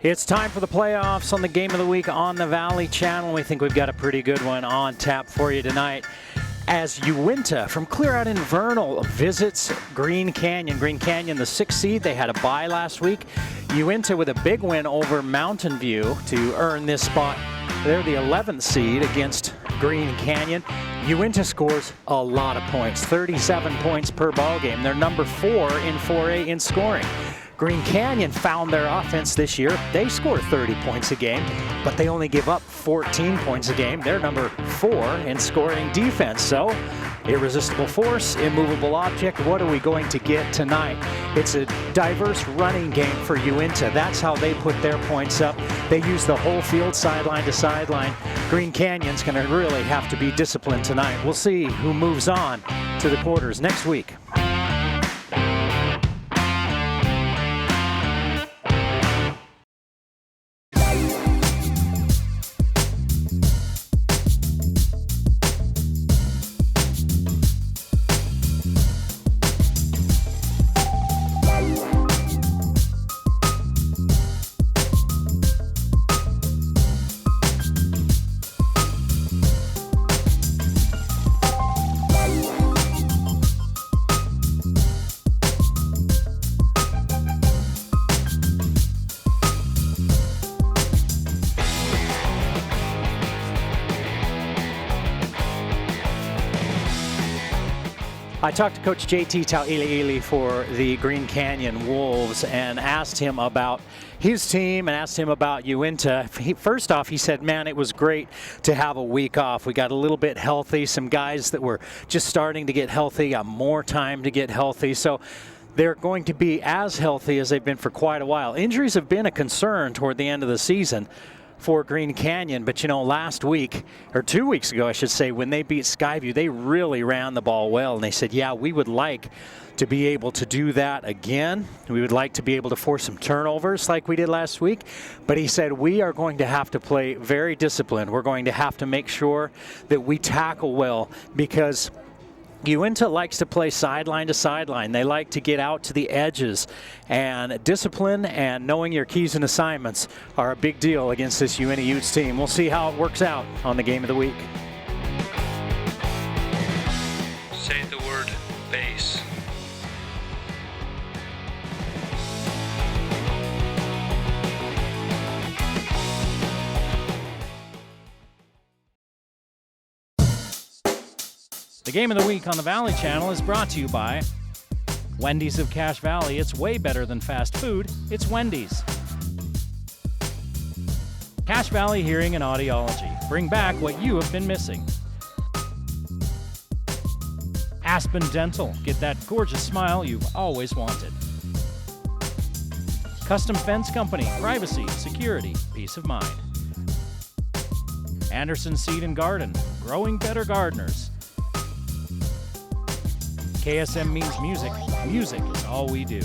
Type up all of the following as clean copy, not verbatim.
It's time for the playoffs on the Game of the Week on the Valley Channel. We think we've got a pretty good one on tap for you tonight as Uintah from clear out in Vernal visits Green Canyon. Green Canyon, the 6th seed. They had a bye last week. Uintah with a big win over Mountain View to earn this spot. They're the 11th seed against Green Canyon. Uintah scores a lot of points, 37 points per ball game. They're number 4 in 4A in scoring. Green Canyon found their offense this year. They score 30 points a game, but they only give up 14 points a game. They're number 4 in scoring defense. So, irresistible force, immovable object. What are we going to get tonight? It's a diverse running game for Uintah. That's how they put their points up. They use the whole field sideline to sideline. Green Canyon's going to really have to be disciplined tonight. We'll see who moves on to the quarters next week. I talked to Coach JT Tauiliili for the Green Canyon Wolves and asked him about his team and asked him about Uintah. First off, he said, man, it was great to have a week off. We got a little bit healthy. Some guys that were just starting to get healthy got more time to get healthy. So they're going to be as healthy as they've been for quite a while. Injuries have been a concern toward the end of the season for Green Canyon, but you know, last week, or 2 weeks ago, I should say, when they beat Skyview, they really ran the ball well, and they said, yeah, we would like to be able to do that again. We would like to be able to force some turnovers like we did last week, but he said, we are going to have to play very disciplined. We're going to have to make sure that we tackle well, because Uintah likes to play sideline to sideline. They like to get out to the edges, and discipline and knowing your keys and assignments are a big deal against this Uintah Utes team. We'll see how it works out on the Game of the Week. Say the word base. The Game of the Week on the Valley Channel is brought to you by Wendy's of Cache Valley. It's way better than fast food. It's Wendy's. Cache Valley Hearing and Audiology. Bring back what you have been missing. Aspen Dental. Get that gorgeous smile you've always wanted. Custom Fence Company. Privacy, security, peace of mind. Anderson Seed and Garden. Growing better gardeners. KSM means music. Music is all we do.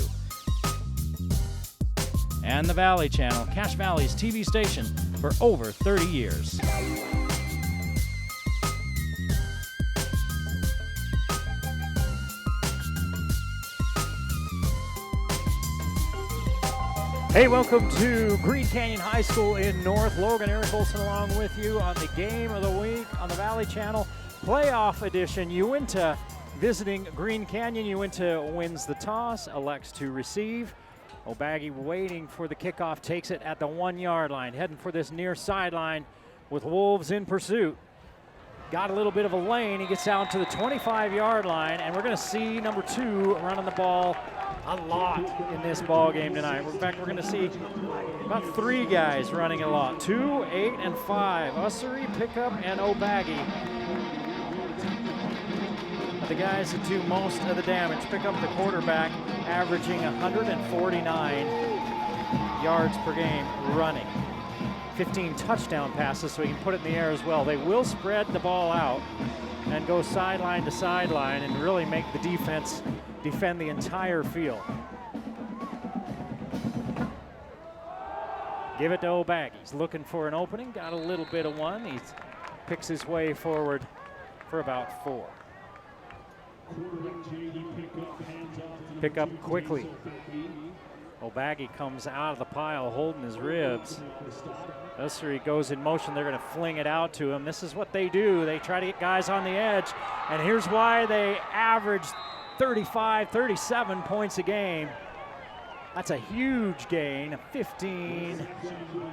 And the Valley Channel, Cache Valley's TV station for over 30 years. Hey, welcome to Green Canyon High School in North Logan. Eric Olson along with you on the Game of the Week on the Valley Channel Playoff Edition. Uintah visiting Green Canyon. Uintah wins the toss, elects to receive. O'Baggy waiting for the kickoff, takes it at the 1-yard line, heading for this near sideline with Wolves in pursuit. Got a little bit of a lane. He gets out to the 25-yard line, and we're going to see number 2 running the ball a lot in this ball game tonight. In fact, we're going to see about 3 guys running a lot. 2, 8, and 5. Ussery, Pickup, and O'Baggy. The guys that do most of the damage. Pick up the quarterback, averaging 149 yards per game running. 15 touchdown passes, so he can put it in the air as well. They will spread the ball out and go sideline to sideline and really make the defense defend the entire field. Give it to O'Baggy. He's looking for an opening. Got a little bit of one. He picks his way forward for about 4. Pick up quickly. O'Baggy comes out of the pile holding his ribs. Ussery goes in motion. They're going to fling it out to him. This is what they do. They try to get guys on the edge, and here's why they average 35, 37 points a game. That's a huge gain, 15,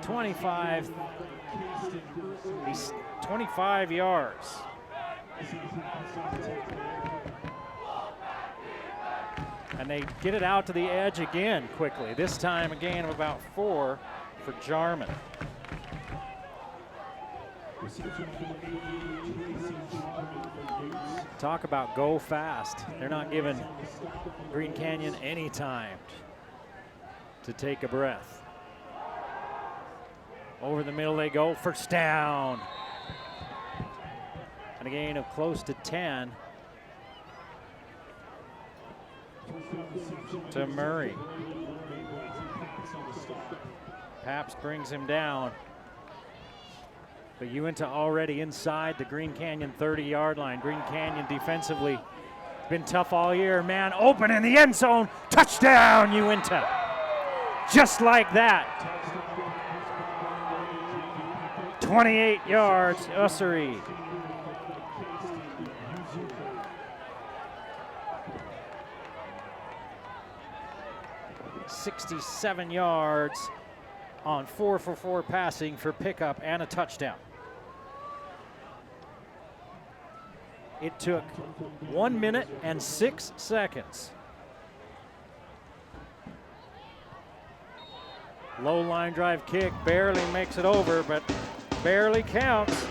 25, 25 yards. And they get it out to the edge again quickly. This time a gain of about 4 for Jarman. Talk about go fast. They're not giving Green Canyon any time to take a breath. Over the middle they go, first down. And a gain of close to 10 to Murray. Pabst brings him down. But Uintah already inside the Green Canyon 30-yard line. Green Canyon defensively been tough all year. Man open in the end zone. Touchdown, Uintah. Just like that. 28 yards, Ussery. $67 yards on 4 for 4 passing for pickup and a touchdown. It took 1 minute and 6 seconds. Low line drive kick, barely makes it over, but barely counts.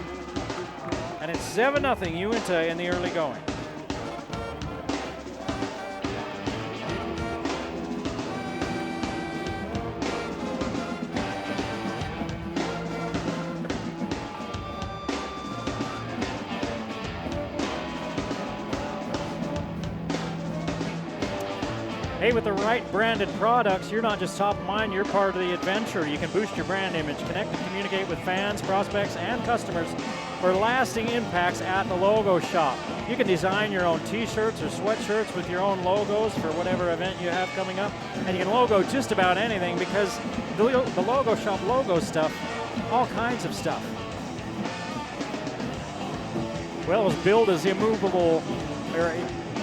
And it's 7-0 Uintah in the early going. Hey, with the right branded products, you're not just top of mind, you're part of the adventure. You can boost your brand image, connect and communicate with fans, prospects, and customers for lasting impacts at the Logo Shop. You can design your own t-shirts or sweatshirts with your own logos for whatever event you have coming up. And you can logo just about anything because the Logo Shop logo stuff, all kinds of stuff. Well, it was billed as immovable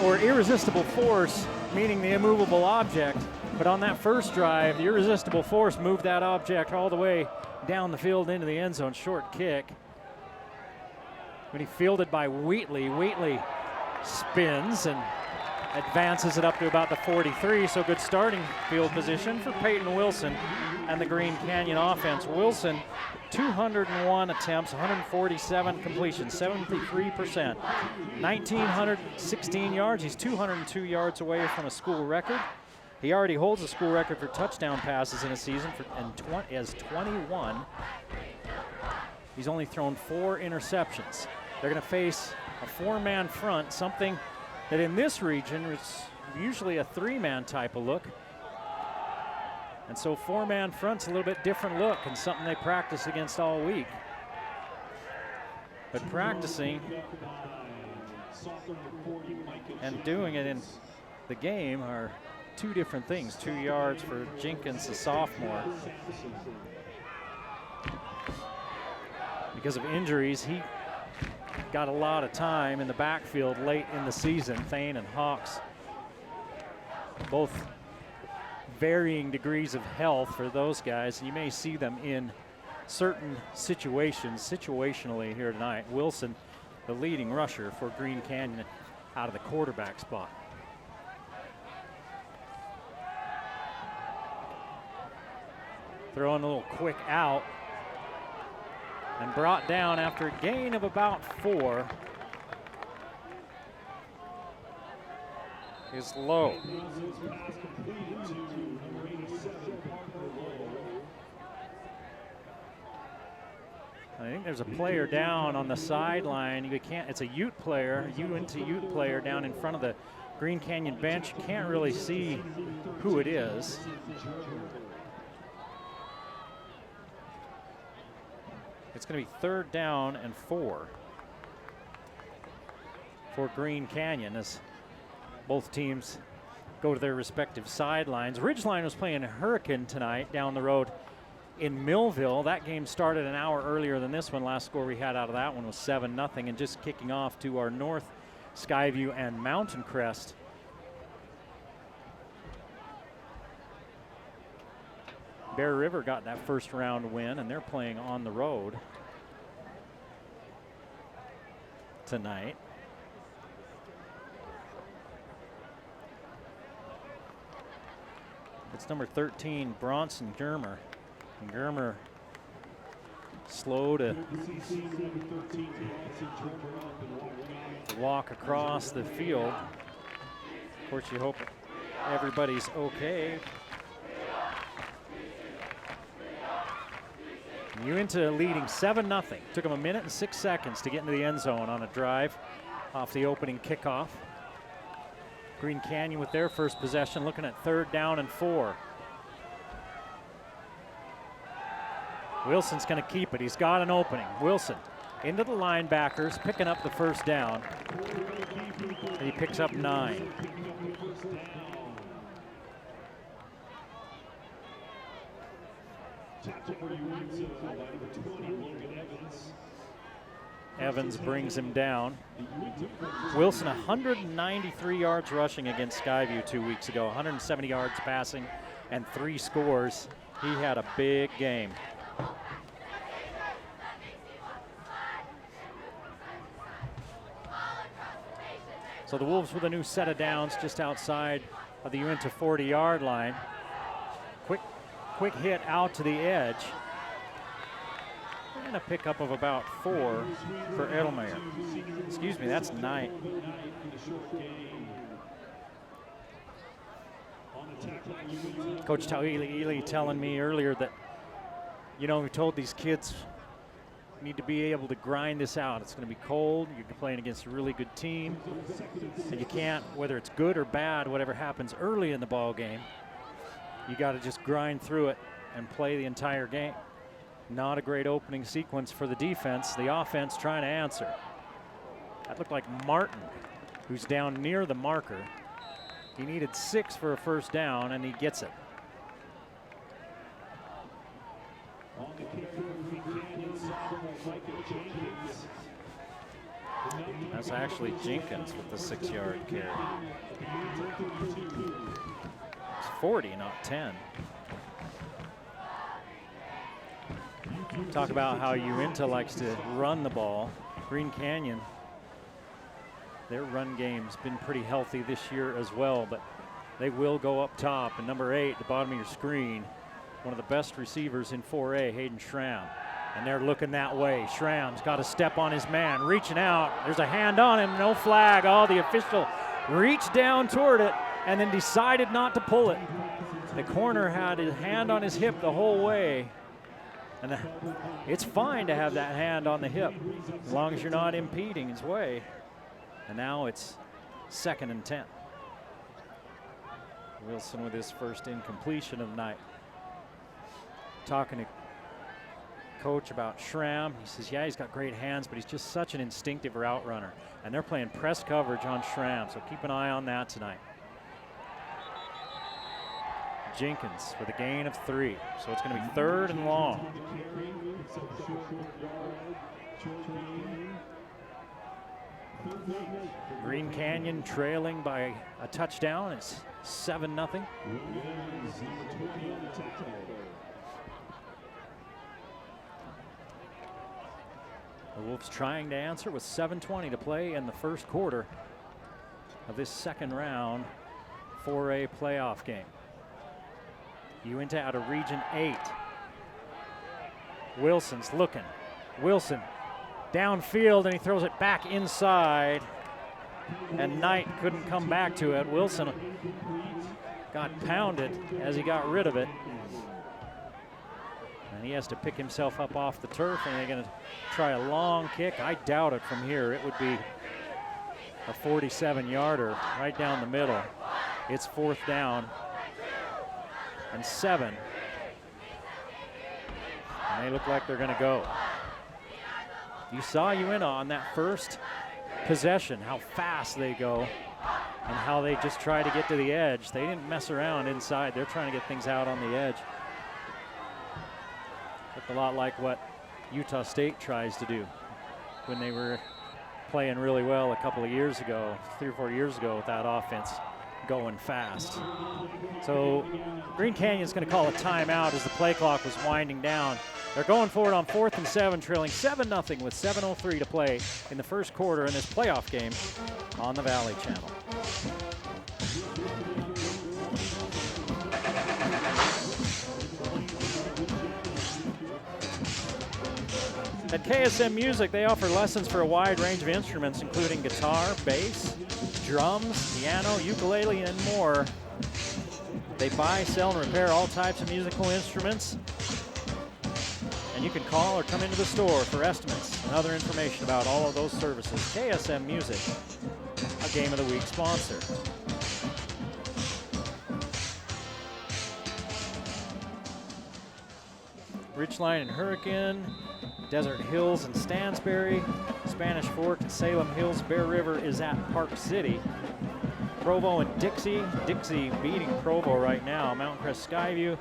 or irresistible force, meaning the immovable object, but on that first drive, the irresistible force moved that object all the way down the field into the end zone, short kick. When he fielded by Wheatley, Wheatley spins and advances it up to about the 43, so good starting field position for Peyton Wilson and the Green Canyon offense. Wilson, 201 attempts, 147 completions, 73%, 1,916 yards. He's 202 yards away from a school record. He already holds a school record for touchdown passes in a season as 21. He's only thrown 4 interceptions. They're going to face a 4-man front, something that in this region is usually a 3-man type of look. And so 4-man front's a little bit different look and something they practice against all week. But practicing and doing it in the game are 2 different things. 2 yards for Jenkins, a sophomore. Because of injuries, he got a lot of time in the backfield late in the season. Thane and Hawks, both varying degrees of health for those guys. You may see them in certain situations, situationally here tonight. Wilson, the leading rusher for Green Canyon out of the quarterback spot. Throwing a little quick out and brought down after a gain of about 4 is Lowe. I think there's a player down on the sideline. You can't. It's a Ute player, Uintah Ute player down in front of the Green Canyon bench. You can't really see who it is. It's going to be 3rd down and 4 for Green Canyon as both teams go to their respective sidelines. Ridgeline was playing Hurricane tonight down the road in Millville. That game started an hour earlier than this one. Last score we had out of that one was 7-0. And just kicking off to our north, Skyview and Mountain Crest. Bear River got that first round win, and they're playing on the road tonight. It's number 13, Bronson Germer. And Germer slow to walk across the field. Of course, you hope everybody's okay. Uintah leading 7-0. Took them 1 minute and 6 seconds to get into the end zone on a drive off the opening kickoff. Green Canyon with their first possession, looking at 3rd down and 4. Wilson's going to keep it. He's got an opening. Wilson into the linebackers, picking up the first down. And he picks up 9. Evans brings him down. Wilson 193 yards rushing against Skyview 2 weeks ago, 170 yards passing and 3 scores. He had a big game. So the Wolves with a new set of downs just outside of the Uintah 40-yard line. Quick hit out to the edge. And a pickup of about 4 for Edelmeyer. Excuse me, that's 9. Coach Tauili telling me earlier that, we told these kids need to be able to grind this out. It's going to be cold. You're playing against a really good team. And you can't, whether it's good or bad, whatever happens early in the ball game, you got to just grind through it and play the entire game. Not a great opening sequence for the defense. The offense trying to answer. That looked like Martin, who's down near the marker. He needed 6 for a first down, and he gets it. That's actually Jenkins with the 6-yard carry. It's 40, not 10. Talk about how Uintah likes to run the ball. Green Canyon, their run game's been pretty healthy this year as well, but they will go up top. And number 8, the bottom of your screen, one of the best receivers in 4A, Hayden Schramm. And they're looking that way. Schramm's got a step on his man, reaching out. There's a hand on him, no flag. Oh, the official reached down toward it and then decided not to pull it. The corner had his hand on his hip the whole way. And it's fine to have that hand on the hip as long as you're not impeding his way. And now it's 2nd and 10. Wilson with his first incompletion of the night. Talking to coach about Schramm. He says, yeah, he's got great hands, but he's just such an instinctive route runner. And they're playing press coverage on Schramm, so keep an eye on that tonight. Jenkins with a gain of 3. So it's going to be 3rd and long. Green Canyon trailing by a touchdown. It's 7-0. The Wolves trying to answer with 7:20 to play in the first quarter of this second round 4A playoff game. Uintah out of Region 8. Wilson's looking. Wilson downfield, and he throws it back inside. And Knight couldn't come back to it. Wilson got pounded as he got rid of it. And he has to pick himself up off the turf, and they're going to try a long kick. I doubt it from here. It would be a 47-yarder right down the middle. It's 4th down and 7. And they look like they're going to go. You saw Uintah on that first possession, how fast they go. and how they just try to get to the edge. They didn't mess around inside. They're trying to get things out on the edge. Looked a lot like what Utah State tries to do when they were playing really well a couple of years ago, 3 or 4 years ago, with that offense going fast. So Green Canyon's going to call a timeout as the play clock was winding down. They're going for it on 4th and 7, trailing 7-0 with 7:03 to play in the first quarter in this playoff game on the Valley Channel. At KSM Music, they offer lessons for a wide range of instruments, including guitar, bass, drums, piano, ukulele, and more. They buy, sell, and repair all types of musical instruments. And you can call or come into the store for estimates and other information about all of those services. KSM Music, a Game of the Week sponsor. Ridgeline and Hurricane, Desert Hills and Stansbury, Spanish Fork and Salem Hills. Bear River is at Park City. Provo and Dixie. Dixie beating Provo right now. Mountain Crest Skyview,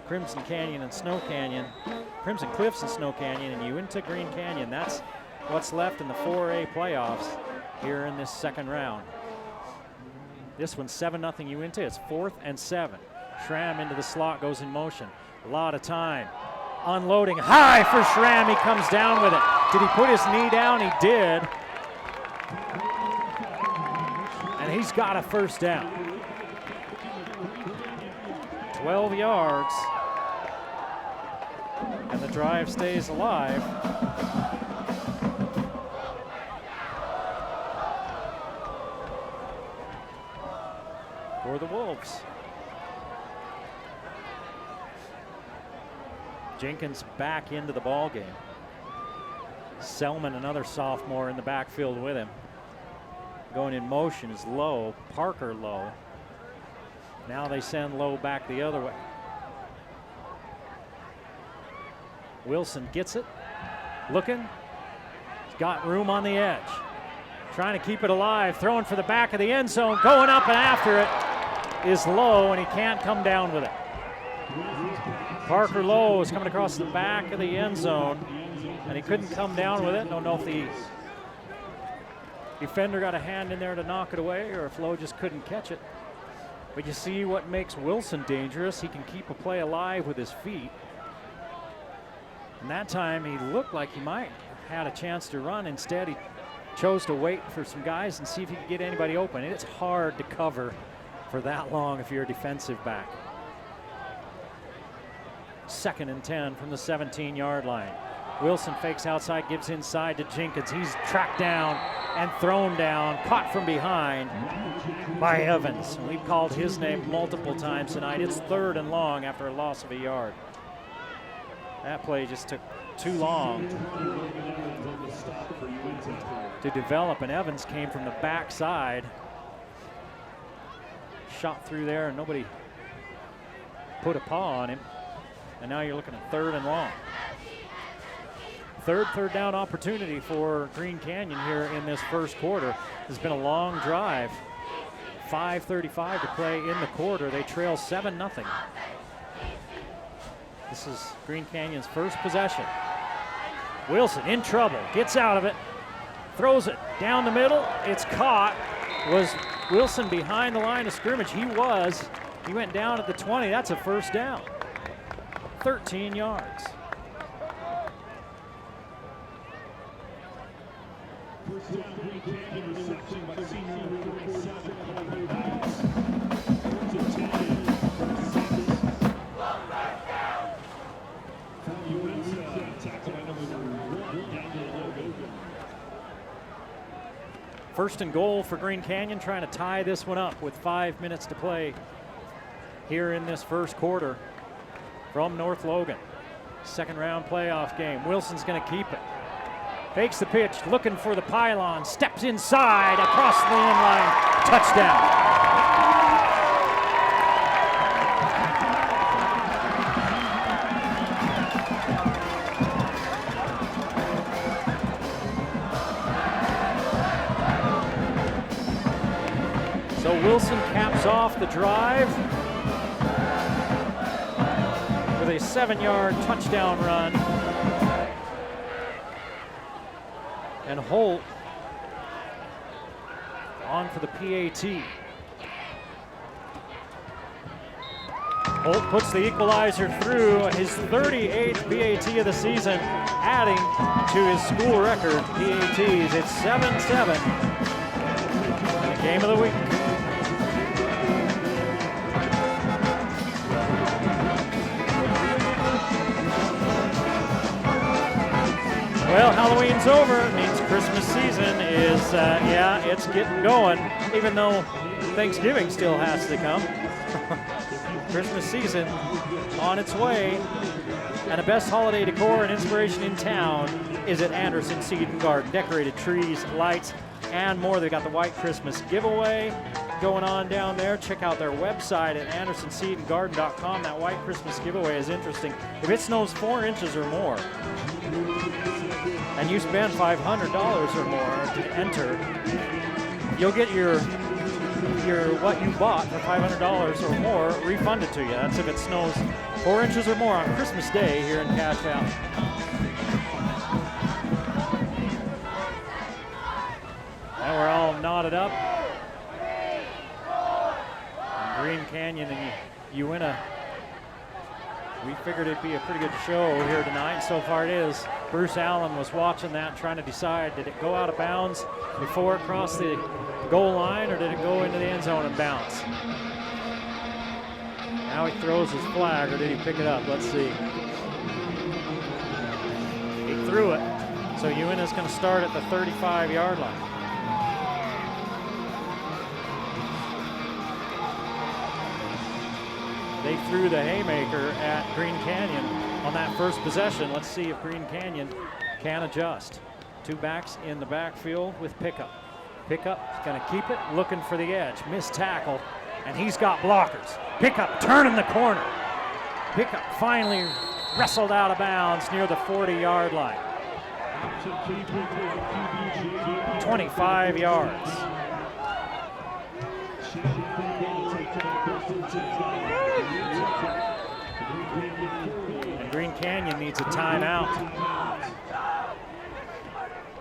Crimson Canyon and Snow Canyon, Crimson Cliffs and Snow Canyon, and Uintah Green Canyon. That's what's left in the 4A playoffs here in this second round. This one's 7-0 Uintah. It's 4th and 7. Schramm into the slot, goes in motion. A lot of time. Unloading high for Schramm. He comes down with it. Did he put his knee down? He did. And he's got a first down. 12 yards. And the drive stays alive. For the Wolves. Jenkins back into the ball game. Selman, another sophomore, in the backfield with him. Going in motion is Lowe, Parker Lowe. Now they send Lowe back the other way. Wilson gets it, looking. He's got room on the edge. Trying to keep it alive, throwing for the back of the end zone. Going up and after it is Lowe, and he can't come down with it. Parker Lowe is coming across the back of the end zone, and he couldn't come down with it. Don't know if the defender got a hand in there to knock it away or if Lowe just couldn't catch it. But you see what makes Wilson dangerous. He can keep a play alive with his feet. And that time he looked like he might have had a chance to run. Instead, he chose to wait for some guys and see if he could get anybody open. It's hard to cover for that long if you're a defensive back. 2nd and 10 from the 17-yard line. Wilson fakes outside, gives inside to Jenkins. He's tracked down and thrown down, caught from behind by Evans. We've called his name multiple times tonight. It's 3rd and long after a loss of a yard. That play just took too long to develop, and Evans came from the backside. Shot through there, and nobody put a paw on him. And now you're looking at 3rd and long. Third down opportunity for Green Canyon here in this first quarter. It's been a long drive. 5:35 to play in the quarter. They trail 7-0. This is Green Canyon's first possession. Wilson in trouble, gets out of it, throws it down the middle. It's caught. Was Wilson behind the line of scrimmage? He was. He went down at the 20. That's a first down. 13 yards. First and goal for Green Canyon, trying to tie this one up with 5 minutes to play here in this first quarter from North Logan. Second round playoff game. Wilson's going to keep it. Fakes the pitch, looking for the pylon, steps inside, across the end line, touchdown. So Wilson caps off the drive with a 7-yard touchdown run. And Holt on for the PAT. Holt puts the equalizer through, his 38th PAT of the season, adding to his school record PATs. It's 7-7. The game of the week. Well, Halloween's over. It means Christmas season is, it's getting going, even though Thanksgiving still has to come. Christmas season on its way. And the best holiday decor and inspiration in town is at Anderson Seed and Garden. Decorated trees, lights, and more. They got the White Christmas giveaway going on down there. Check out their website at andersonseedandgarden.com. That White Christmas giveaway is interesting. If it snows 4 inches or more, and you spend $500 or more to enter, you'll get your what you bought for $500 or more refunded to you. That's if it snows 4 inches or more on Christmas Day here in Cache Valley. And we're all knotted up. And Green Canyon and Uintah, we figured it'd be a pretty good show here tonight, and so far it is. Bruce Allen was watching that, trying to decide, did it go out of bounds before it crossed the goal line, or did it go into the end zone and bounce? Now he throws his flag, or did he pick it up? Let's see. He threw it, so Uintah's going to start at the 35-yard line. They threw the haymaker at Green Canyon on that first possession. Let's see if Green Canyon can adjust. 2 backs in the backfield with Pickup. Pickup's going to keep it, looking for the edge. Missed tackle, and he's got blockers. Pickup turning the corner. Pickup finally wrestled out of bounds near the 40-yard line. 25 yards. And Green Canyon needs a timeout.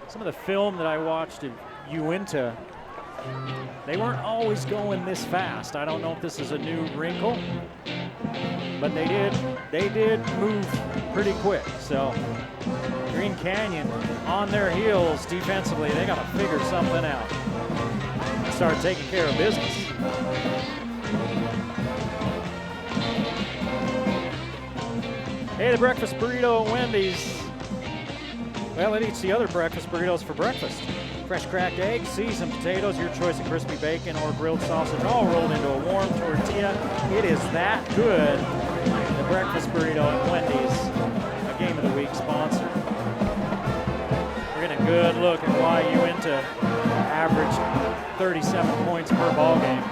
Some of the film that I watched of Uintah, they weren't always going this fast. I don't know if this is a new wrinkle, but they did move pretty quick. So Green Canyon on their heels defensively. They got to figure something out and start taking care of business. Hey, the breakfast burrito at Wendy's. Well, it eats the other breakfast burritos for breakfast. Fresh cracked eggs, seasoned potatoes, your choice of crispy bacon or grilled sausage, all rolled into a warm tortilla. It is that good. The breakfast burrito at Wendy's, a Game of the Week sponsor. We're getting a good look at why Uintah averaged 37 points per ball game.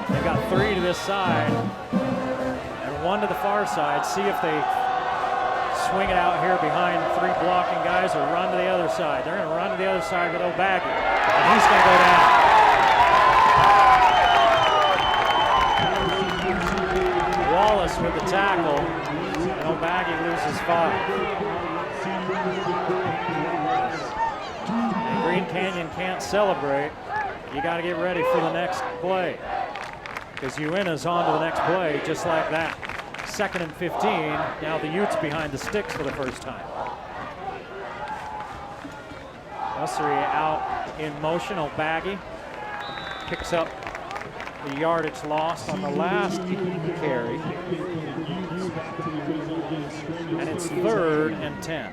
They've got 3 to this side and 1 to the far side. See if they swing it out here behind 3 blocking guys or run to the other side. They're going to run to the other side with O'Baggy, and he's going to go down. Wallace with the tackle, and O'Baggy loses 5. And Green Canyon can't celebrate. You got to get ready for the next play, because Uintah's on to the next play just like that. 2nd and 15. Now the Utes behind the sticks for the first time. Ussery out in motion. O'Baggy picks up the yardage lost on the last carry. And it's 3rd and 10.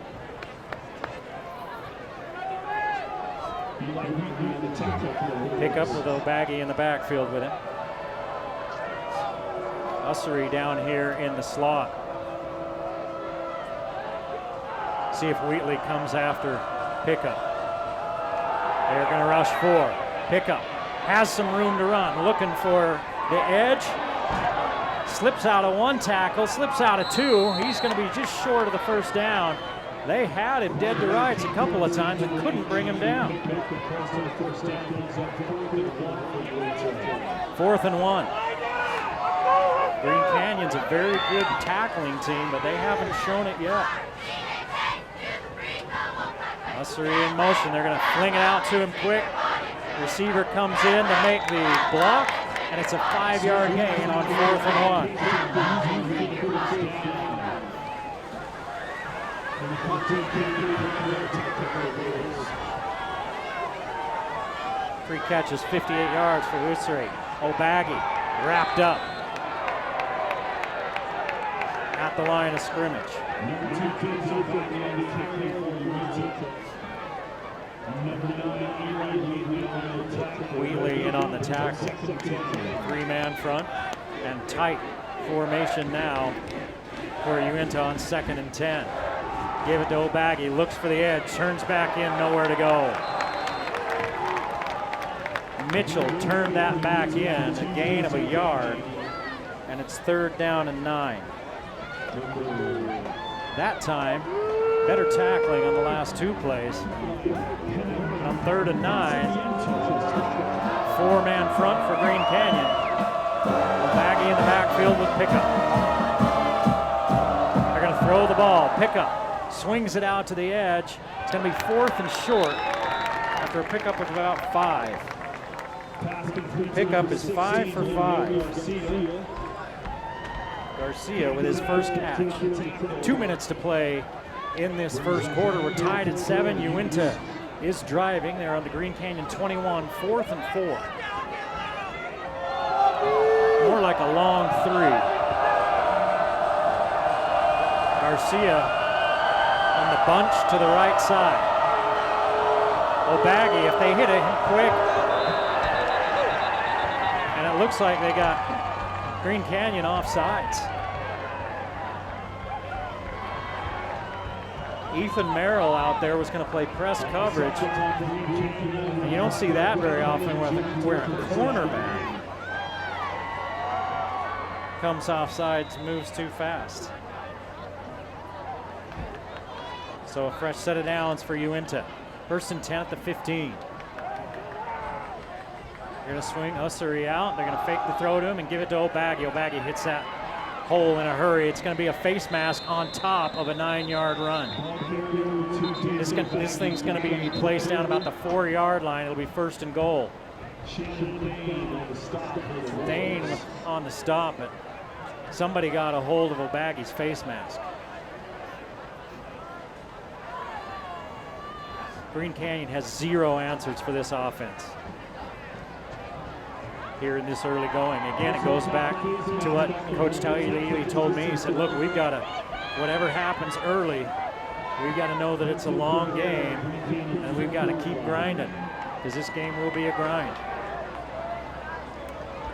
Pick up with O'Baggy in the backfield with him. Ussery down here in the slot. See if Wheatley comes after Pickup. They're going to rush 4. Pickup has some room to run, looking for the edge. Slips out of 1 tackle, slips out of 2. He's going to be just short of the first down. They had him dead to rights a couple of times and couldn't bring him down. 4th and 1. Green Canyon's a very good tackling team, but they haven't shown it yet. Ussery in motion. They're going to fling it out to him quick. Receiver comes in to make the block, and it's a 5-yard gain on 4th and 1. 3 catches, 58 yards for Ussery. O'Baggy wrapped up at the line of scrimmage. Wheatley in on the tackle. 3-man front and tight formation now for Uintah on 2nd and 10. Give it to O'Baggy, looks for the edge, turns back in, nowhere to go. Mitchell turned that back in, a gain of a yard, and it's 3rd down and 9. That time, better tackling on the last 2 plays. On 3rd and 9, 4-man front for Green Canyon. O'Baggy in the backfield with Pickup. They're going to throw the ball. Pickup swings it out to the edge. It's going to be 4th and short after a pickup of about 5. Pickup is 5 for 5. Garcia with his first catch. 2 minutes to play in this first quarter. We're tied at 7. Uintah is driving. They're on the Green Canyon 21, 4th and 4. More like a long 3. Garcia on the bunch to the right side. O'Baggy, if they hit it quick. And it looks like they got Green Canyon offsides. Ethan Merrill out there was going to play press coverage. And you don't see that very often where a cornerback comes offsides, moves too fast. So a fresh set of downs for Uintah. 1st and 10 at the 15. They're going to swing Ussery out. They're going to fake the throw to him and give it to O'Baggy. O'Baggy hits that hole in a hurry. It's going to be a face mask on top of a 9-yard run. This thing's going to be placed down about the 4-yard line. It'll be 1st and goal. Dane on the stop, but somebody got a hold of O'Baggy's face mask. Green Canyon has 0 answers for this offense here in this early going. Again, it goes back to what Coach Taili told me. He said, look, we've got to, whatever happens early, we've got to know that it's a long game, and we've got to keep grinding, because this game will be a grind.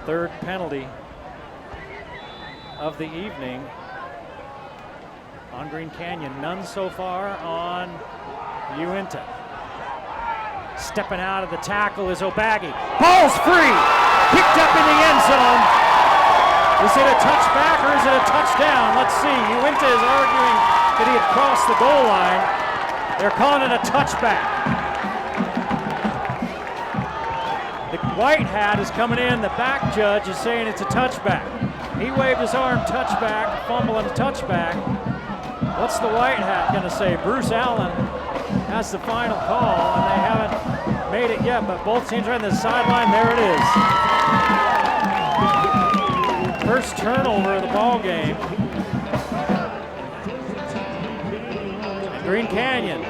3rd penalty of the evening on Green Canyon. None so far on Uintah. Stepping out of the tackle is O'Baggy. Ball's free! Picked up in the end zone. Is it a touchback or is it a touchdown? Let's see. Uintah is arguing that he had crossed the goal line. They're calling it a touchback. The white hat is coming in. The back judge is saying it's a touchback. He waved his arm, touchback, fumble and a touchback. What's the white hat going to say? Bruce Allen has the final call, and they haven't made it yet, but both teams are on the sideline. There it is. First turnover of the ball game. And Green Canyon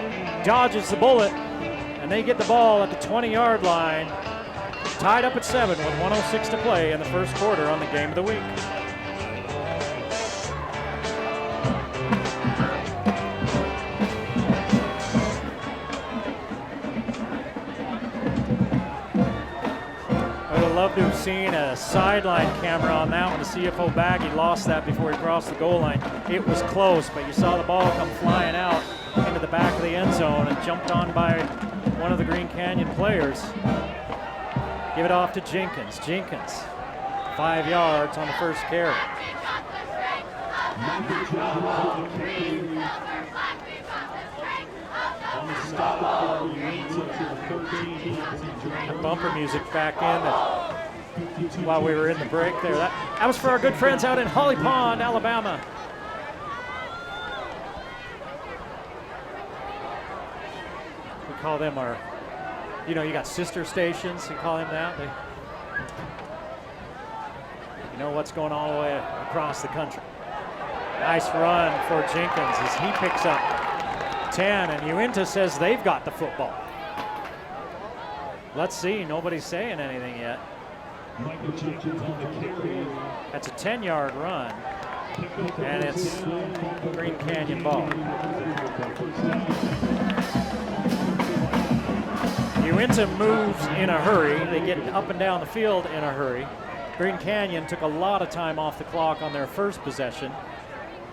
dodges the bullet, and they get the ball at the 20-yard line. Tied up at 7 with 1:06 to play in the first quarter on the Game of the Week. Love to have seen a sideline camera on that one to see if O'Baggy lost that before he crossed the goal line. It was close, but you saw the ball come flying out into the back of the end zone and jumped on by one of the Green Canyon players. Give it off to Jenkins. Jenkins, 5 yards on the first carry. some bumper music back in while we were in the break there. That was for our good friends out in Holly Pond, Alabama. We call them our, you got sister stations, you call them that. You know what's going on all the way across the country. Nice run for Jenkins as he picks up 10, and Uintah says they've got the football. Let's see, nobody's saying anything yet. That's a 10-yard run, and it's Green Canyon ball. Uintah moves in a hurry. They get up and down the field in a hurry. Green Canyon took a lot of time off the clock on their first possession,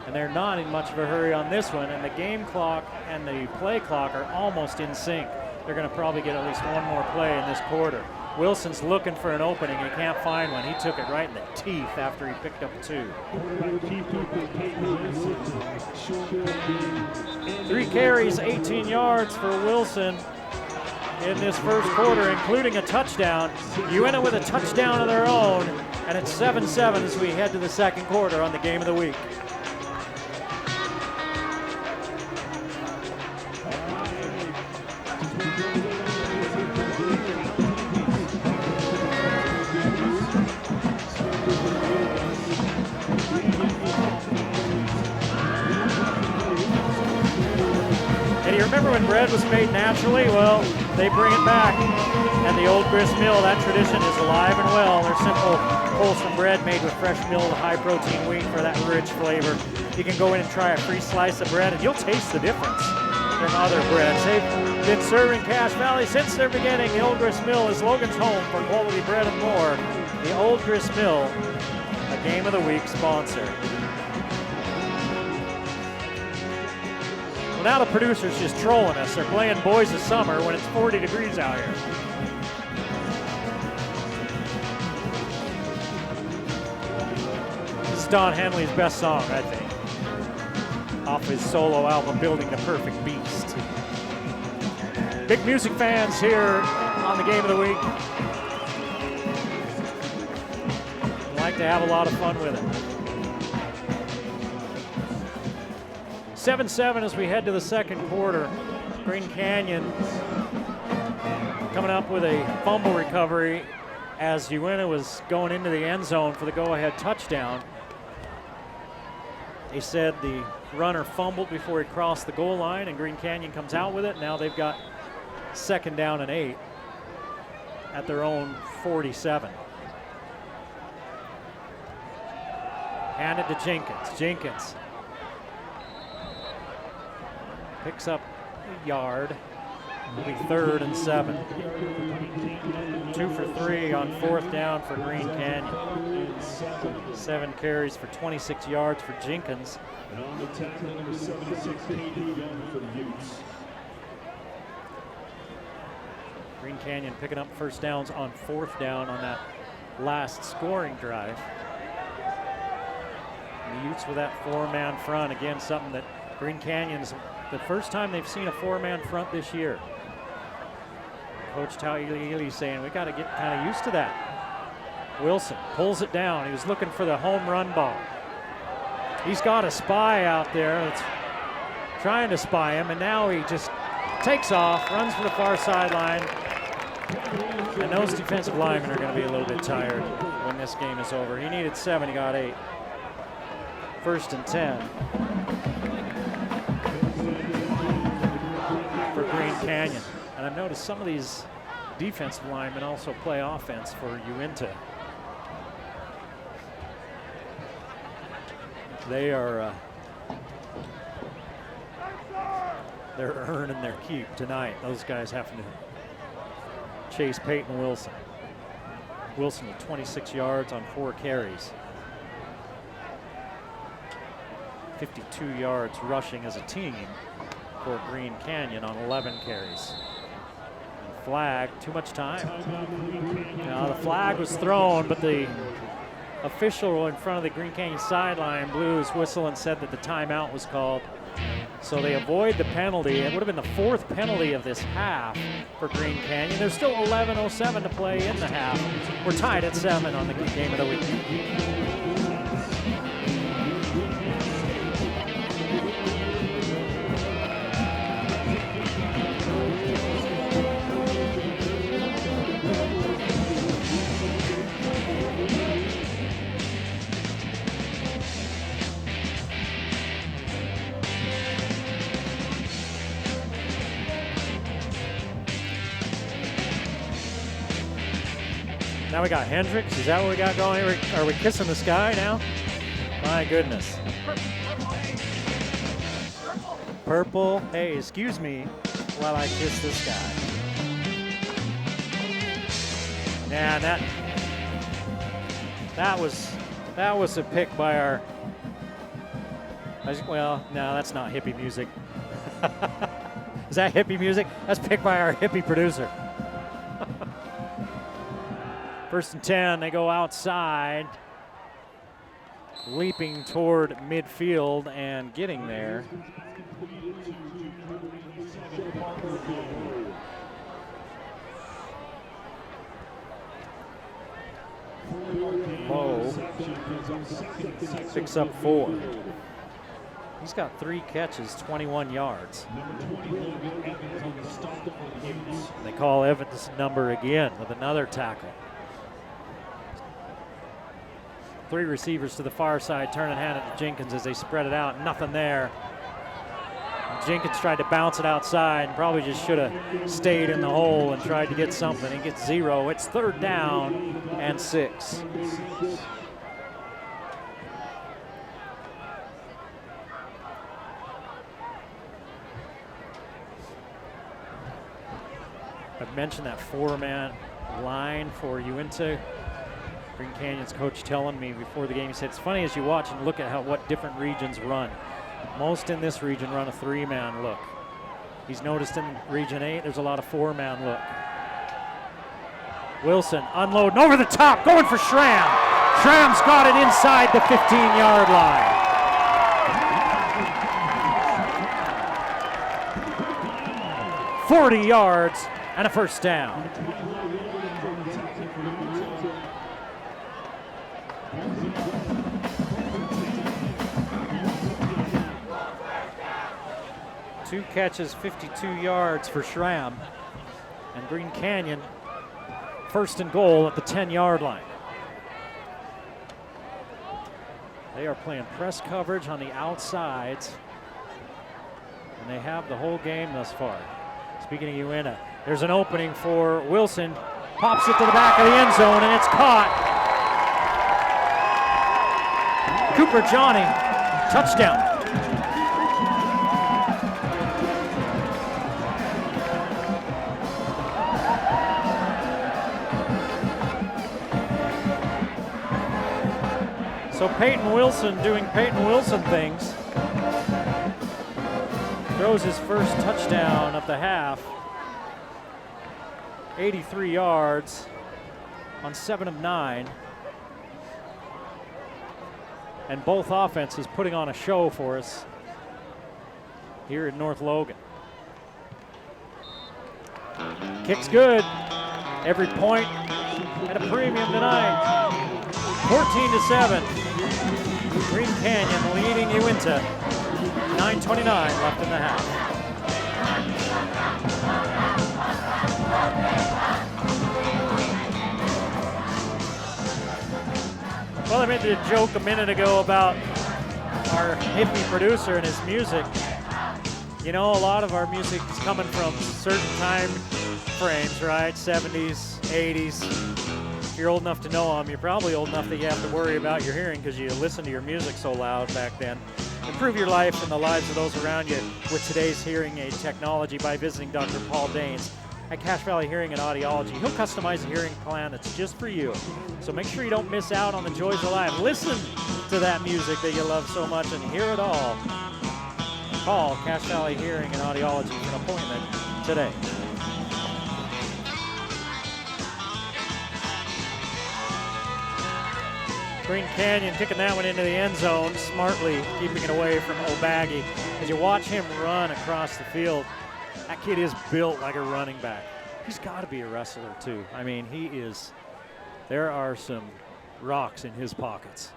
and they're not in much of a hurry on this one, and the game clock and the play clock are almost in sync. They're going to probably get at least one more play in this quarter. Wilson's looking for an opening. He can't find one. He took it right in the teeth after he picked up 2. 3 carries, 18 yards for Wilson in this first quarter, including a touchdown. Uintah with a touchdown of their own, and it's 7-7 as we head to the second quarter on the game of the week. Remember when bread was made naturally? Well, they bring it back. And the old grist mill, that tradition is alive and well. They're simple, wholesome bread made with fresh milled, high-protein wheat for that rich flavor. You can go in and try a free slice of bread, and you'll taste the difference from other breads. They've been serving Cache Valley since their beginning. The old grist mill is Logan's home for quality bread and more. The old grist mill, a Game of the Week sponsor. Well, now the producer's just trolling us. They're playing Boys of Summer when it's 40 degrees out here. This is Don Henley's best song, I think, off his solo album, Building the Perfect Beast. Big music fans here on the Game of the Week. Like to have a lot of fun with it. 7-7 as we head to the second quarter. Green Canyon coming up with a fumble recovery as Uintah was going into the end zone for the go-ahead touchdown. They said the runner fumbled before he crossed the goal line, and Green Canyon comes out with it. Now they've got 2nd down and 8 at their own 47. Handed to Jenkins. Jenkins picks up a yard. It'll be 3rd and 7. 2 for 3 on 4th down for Green Canyon. 7 carries for 26 yards for Jenkins. And on the tackle, number 76, Katie Young for the Utes. Green Canyon picking up first downs on 4th down on that last scoring drive. And the Utes with that 4-man front, again, something that Green Canyon's the first time they've seen a 4-man front this year. Coach Ta'ili saying we got to get kind of used to that. Wilson pulls it down. He was looking for the home run ball. He's got a spy out there that's trying to spy him, and now he just takes off, runs for the far sideline. And those defensive linemen are going to be a little bit tired when this game is over. He needed 7, he got 8. 1st and 10. For Green Canyon. And I've noticed some of these defensive linemen also play offense for Uintah. They are they're earning their keep tonight. Those guys having to chase Peyton Wilson. Wilson with 26 yards on 4 carries. 52 yards rushing as a team for Green Canyon on 11 carries. And flag, too much time. Now the flag was thrown, but the official in front of the Green Canyon sideline blew his whistle and said that the timeout was called. So they avoid the penalty. It would have been the 4th penalty of this half for Green Canyon. There's still 11:07 to play in the half. We're tied at 7 on the game of the week. Now we got Hendricks. Is that what we got going? Are we kissing the sky now? My goodness. Purple. Hey, excuse me while I kiss the sky. Yeah, that was a pick by our. Well, no, that's not hippie music. Is that hippie music? That's picked by our hippie producer. 1st and 10, they go outside, leaping toward midfield and getting there. Lowe picks up 4. He's got 3 catches, 21 yards. They call Evans' number again with another tackle. 3 receivers to the far side, turn and hand it to Jenkins as they spread it out. Nothing there. Jenkins tried to bounce it outside and probably just should have stayed in the hole and tried to get something. He gets 0. It's 3rd down and 6. I've mentioned that 4-man line for Uintah. Green Canyon's coach telling me before the game, he said, it's funny as you watch and look at what different regions run. Most in this region run a 3-man look. He's noticed in Region 8, there's a lot of 4-man look. Wilson unloading over the top, going for Schramm. Schramm's got it inside the 15-yard line. 40 yards and a 1st down. Two catches, 52 yards for Schramm. And Green Canyon, 1st and goal at the 10-yard line. They are playing press coverage on the outsides, and they have the whole game thus far. Speaking of Uintah, there's an opening for Wilson. Pops it to the back of the end zone, and it's caught. Cooper Johnny, touchdown. So Peyton Wilson doing Peyton Wilson things. Throws his first touchdown of the half. 83 yards on 7 of 9. And both offenses putting on a show for us here in North Logan. Kick's good. Every point at a premium tonight. 14-7. Green Canyon leading Uintah. 9:29 left in the half. Well, I made the joke a minute ago about our hippie producer and his music. You know, a lot of our music is coming from certain time frames, right? 70s, 80s. If you're old enough to know them, you're probably old enough that you have to worry about your hearing because you listened to your music so loud back then. Improve your life and the lives of those around you with today's hearing aid technology by visiting Dr. Paul Daines at Cache Valley Hearing and Audiology. He'll customize a hearing plan that's just for you. So make sure you don't miss out on the joys of life. Listen to that music that you love so much and hear it all. Call Cache Valley Hearing and Audiology for an appointment today. Green Canyon kicking that one into the end zone, smartly keeping it away from O'Baggy. As you watch him run across the field, that kid is built like a running back. He's got to be a wrestler too. I mean, he is. There are some rocks in his pockets.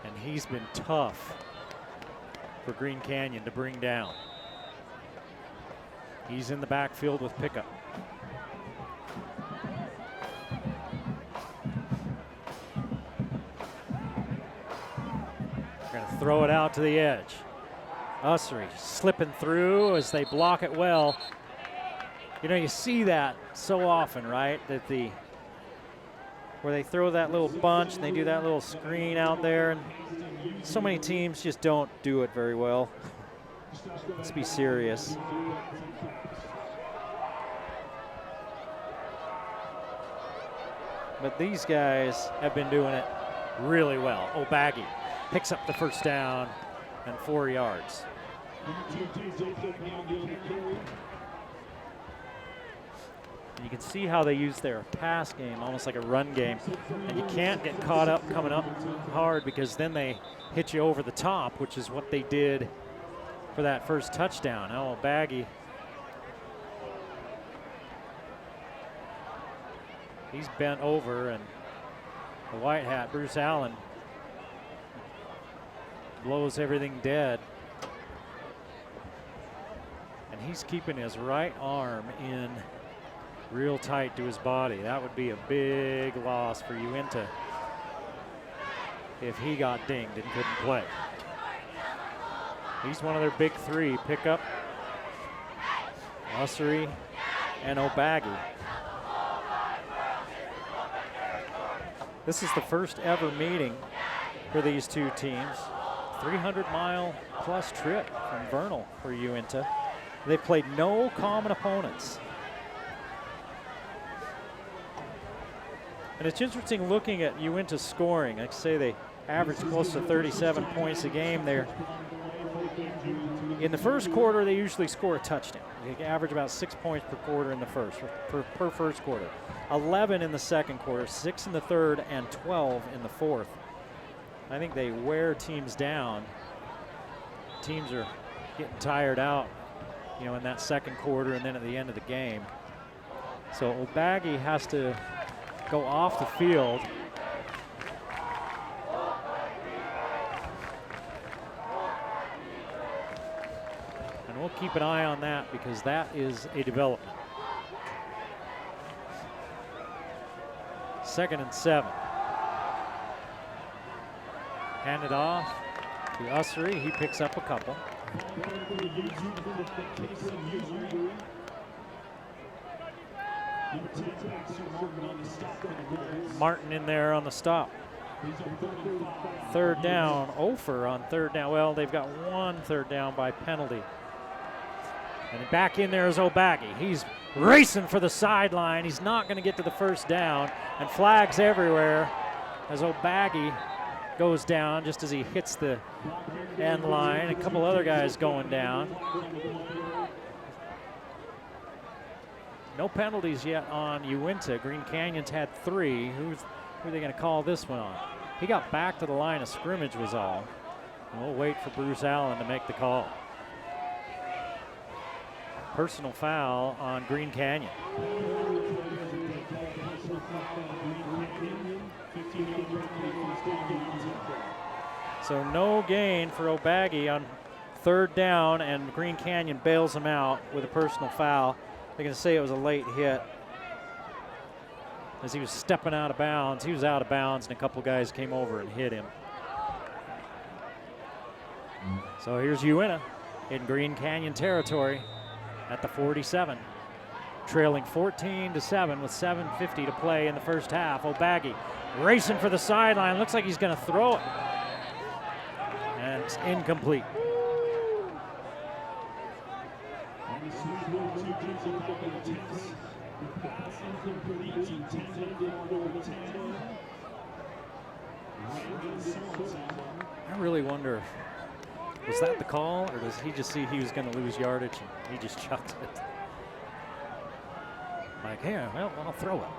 And he's been tough for Green Canyon to bring down. He's in the backfield with pickup. They're going to throw it out to the edge. Ussery slipping through as they block it well. You know, you see that so often, right? That where they throw that little bunch and they do that little screen out there, and so many teams just don't do it very well. Let's be serious. But these guys have been doing it really well. O'Baggy picks up the first down and 4 yards. And you can see how they use their pass game almost like a run game. And you can't get caught up coming up hard because then they hit you over the top, which is what they did for that first touchdown. Now O'Baggy, he's bent over, and the white hat, Bruce Allen, blows everything dead. And he's keeping his right arm in real tight to his body. That would be a big loss for Uintah if he got dinged and couldn't play. He's one of their big three. Pickup, Ussery, and O'Baggy. This is the first ever meeting for these two teams. 300-mile-plus trip from Vernal for Uintah. They've played no common opponents. And it's interesting looking at Uintah's scoring. Like I say, they average close to 37 points a game there. In the first quarter, they usually score a touchdown. They average about 6 points per quarter in the first, per first quarter. 11 in the second quarter, 6 in the third, and 12 in the fourth. I think they wear teams down. Teams are getting tired out, you know, in that second quarter and then at the end of the game. So O'Baggy has to go off the field. And we'll keep an eye on that because that is a development. 2nd and 7. Hand it off to Ussery. He picks up a couple. Martin in there on the stop. 3rd down. Ofer on 3rd down. Well, they've got 1 3rd down by penalty. And back in there is O'Baggy. He's racing for the sideline. He's not going to get to the first down. And flags everywhere as O'Baggy goes down just as he hits the end line. A couple other guys going down. No penalties yet on Uintah. Green Canyon's had 3. Who are they going to call this one on? He got back to the line of scrimmage was all. And we'll wait for Bruce Allen to make the call. Personal foul on Green Canyon. So no gain for O'Baggy on 3rd down, and Green Canyon bails him out with a personal foul. They're going to say it was a late hit as he was stepping out of bounds. He was out of bounds, and a couple guys came over and hit him. So here's Uintah in Green Canyon territory at the 47, trailing 14-7 with 7:50 to play in the first half. O'Baggy racing for the sideline. Looks like he's going to throw it. And it's incomplete. I really wonder, was that the call, or does he just see he was going to lose yardage and he just chucked it? Like, yeah, well, I'll throw it.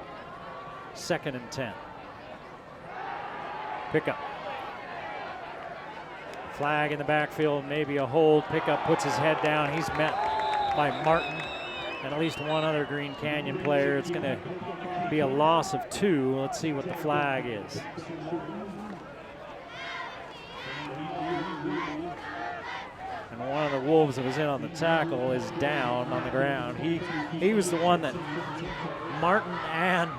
2nd and 10. Pickup. Flag in the backfield, maybe a hold. Pickup puts his head down. He's met by Martin and at least one other Green Canyon player. It's going to be a loss of 2. Let's see what the flag is. And one of the Wolves that was in on the tackle is down on the ground. He was the one that Martin and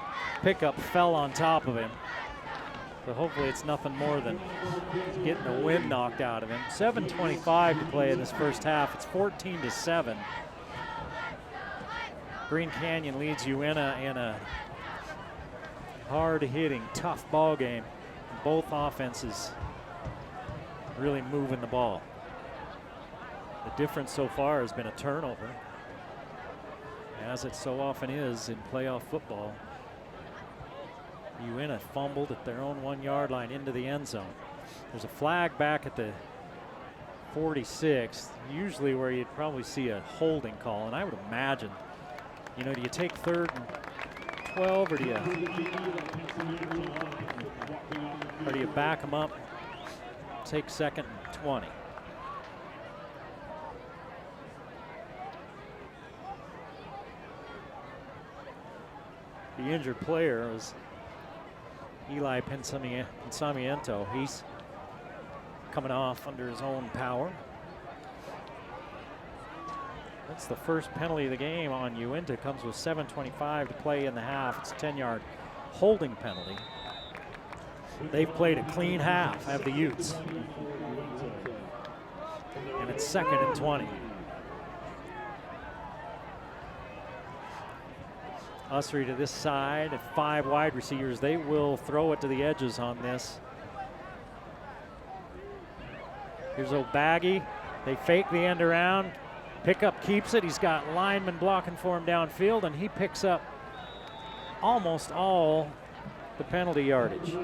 Pickup fell on top of him. So hopefully it's nothing more than getting the wind knocked out of him. 7:25 to play in this first half. It's 14-7. Green Canyon leads Uintah in a hard-hitting, tough ball game. Both offenses really moving the ball. The difference so far has been a turnover, as it so often is in playoff football. Uintah fumbled at their own 1-yard line into the end zone. There's a flag back at the 46, usually where you'd probably see a holding call, and I would imagine, you know, do you take 3rd and 12, or do you back them up, take 2nd and 20? The injured player was Eli Pensamiento. He's coming off under his own power. That's the first penalty of the game on Uintah. Comes with 7:25 to play in the half. It's a 10-yard holding penalty. They've played a clean half, have the Utes. And it's 2nd and 20. Ussery to this side, 5 wide receivers. They will throw it to the edges on this. Here's O'Baggy. They fake the end around. Pickup keeps it. He's got linemen blocking for him downfield, and he picks up almost all the penalty yardage.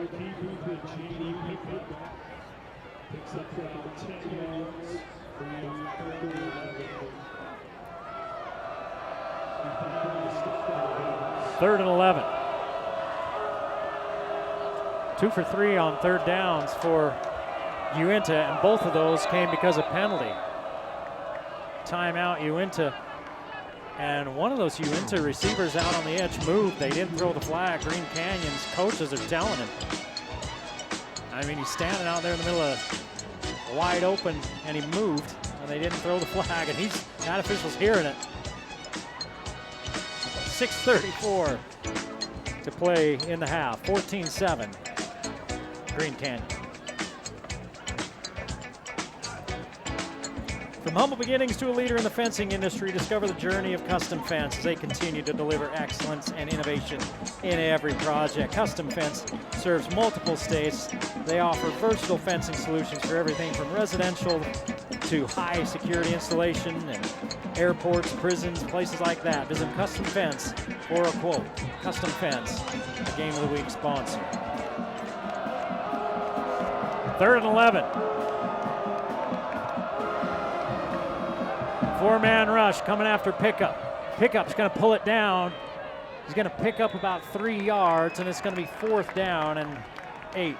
Third and 11. 2 for 3 on 3rd downs for Uintah, and both of those came because of penalty. Timeout, Uintah. And one of those Uintah receivers out on the edge moved. They didn't throw the flag. Green Canyon's coaches are telling him. I mean, he's standing out there in the middle of wide open, and he moved, and they didn't throw the flag, and that official's hearing it. 6:34 to play in the half. 14-7, Green Canyon. From humble beginnings to a leader in the fencing industry, discover the journey of Custom Fence as they continue to deliver excellence and innovation in every project. Custom Fence serves multiple states. They offer versatile fencing solutions for everything from residential to high security installation and airports, prisons, places like that. Visit Custom Fence for a quote. Custom Fence, the Game of the Week sponsor. 3rd and 11. 4-man rush coming after Pickup. Pickup's going to pull it down. He's going to pick up about 3 yards, and it's going to be 4th down and 8.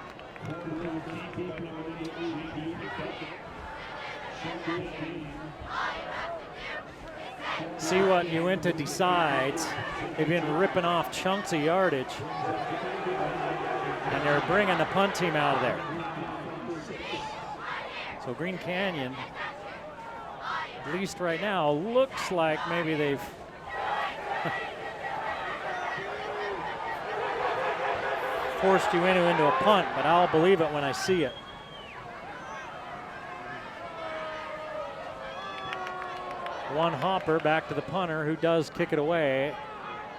See what Uintah decides. They've been ripping off chunks of yardage, and they're bringing the punt team out of there. So Green Canyon, at least right now, looks like maybe they've forced Uintah into a punt, but I'll believe it when I see it. One hopper back to the punter, who does kick it away.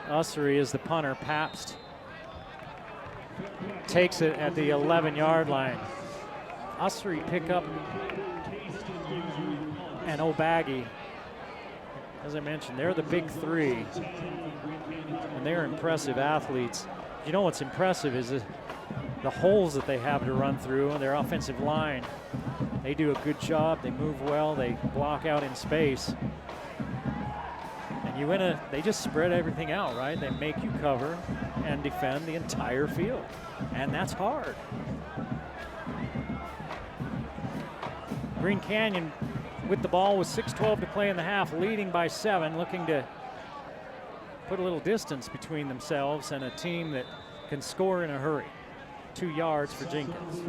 Ussery is the punter. Pabst takes it at the 11-yard line. Ussery, Pickup, and O'Baggy. As I mentioned, they're the big 3, and they're impressive athletes. You know what's impressive is the holes that they have to run through and their offensive line. They do a good job. They move well. They block out in space. And Uintah, they just spread everything out, right? They make you cover and defend the entire field, and that's hard. Green Canyon with the ball with 6:12 to play in the half, leading by 7, looking to put a little distance between themselves and a team that can score in a hurry. 2 yards for Jenkins.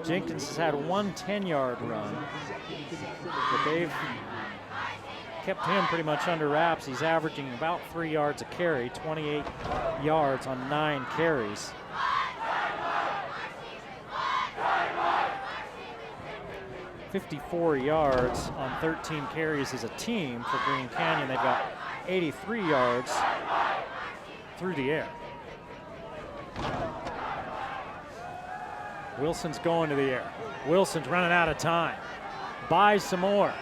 Jenkins has had one 10-yard run, but they've kept him pretty much under wraps. He's averaging about 3 yards a carry, 28 yards on 9 carries. $54 yards on 13 carries as a team for Green Canyon. They've got 83 yards through the air. Wilson's going to the air. Wilson's running out of time. Buys some more.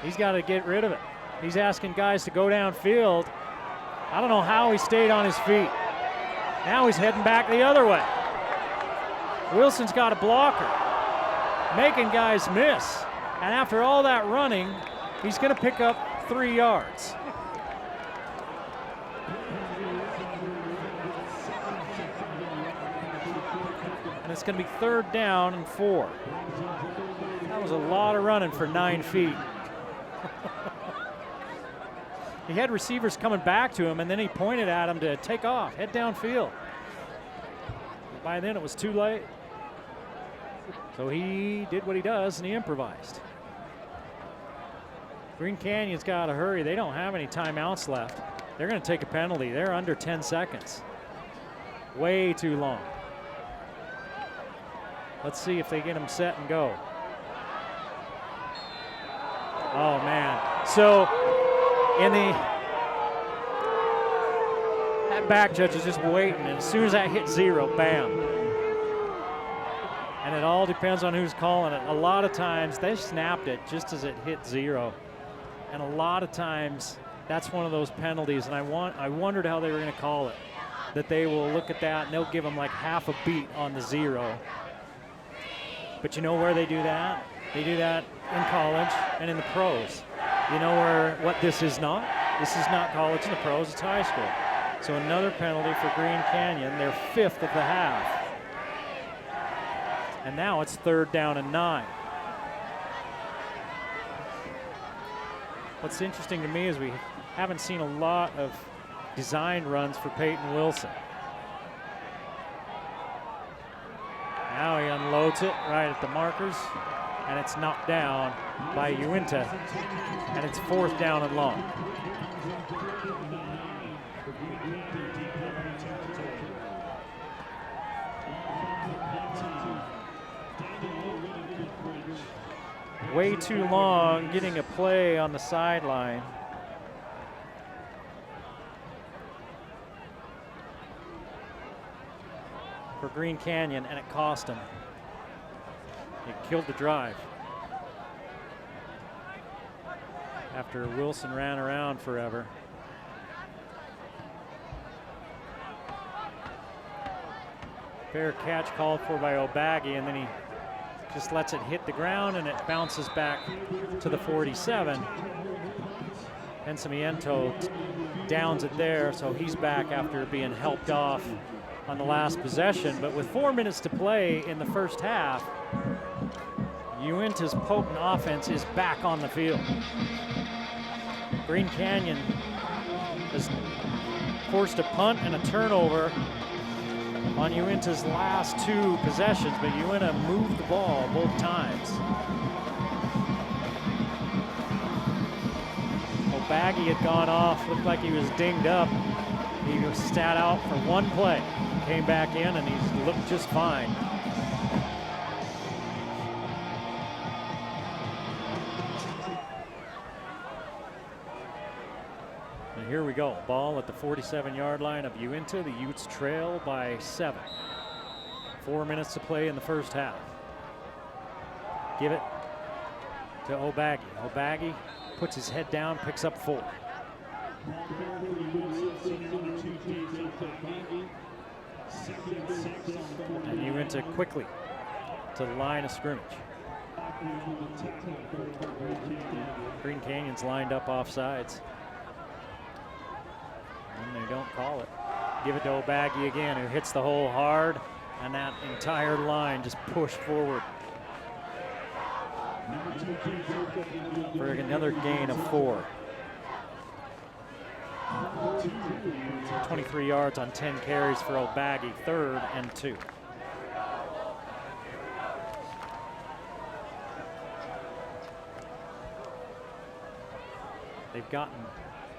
He's got to get rid of it. He's asking guys to go downfield. I don't know how he stayed on his feet. Now he's heading back the other way. Wilson's got a blocker, making guys miss. And after all that running, he's going to pick up 3 yards. And it's going to be 3rd down and 4. That was a lot of running for 9 feet. He had receivers coming back to him, and then he pointed at him to take off, head downfield. By then it was too late. So he did what he does, and he improvised. Green Canyon's got to hurry. They don't have any timeouts left. They're going to take a penalty. They're under 10 seconds. Way too long. Let's see if they get him set and go. Oh, man. So that back judge is just waiting, and as soon as that hit 0, bam. And it all depends on who's calling it. A lot of times they snapped it just as it hit 0. And a lot of times that's one of those penalties, and I wondered how they were going to call it. That they will look at that and they'll give them like half a beat on the 0. But you know where they do that? They do that in college and in the pros. You know what this is not? This is not college and the pros, it's high school. So another penalty for Green Canyon, their 5th of the half. And now it's 3rd down and 9. What's interesting to me is we haven't seen a lot of design runs for Peyton Wilson. Now he unloads it right at the markers, and it's knocked down by Uintah, and it's 4th down and long. Way too long getting a play on the sideline. For Green Canyon, and it cost him. It killed the drive. After Wilson ran around forever. Fair catch called for by O'Baggy, and then he just lets it hit the ground, and it bounces back to the 47. Pensamiento downs it there, so he's back after being helped off on the last possession. But with 4 minutes to play in the first half, Uintah's potent offense is back on the field. Green Canyon has forced a punt and a turnover on Uintah's last 2 possessions, but Uintah moved the ball both times. O'Baggy had gone off, looked like he was dinged up. He was sat out for 1 play, came back in, and he's looked just fine. And here we go, ball at the 47-yard line of Uintah. The Utes trail by 7. 4 minutes to play in the first half. Give it to O'Baggy. O'Baggy puts his head down, picks up 4. And Uintah quickly to the line of scrimmage. Green Canyon's lined up off sides. And they don't call it. Give it to O'Baggy again, who hits the hole hard, and that entire line just pushed forward for another gain of 4. 23 yards on 10 carries for O'Baggy, 3rd and 2. They've gotten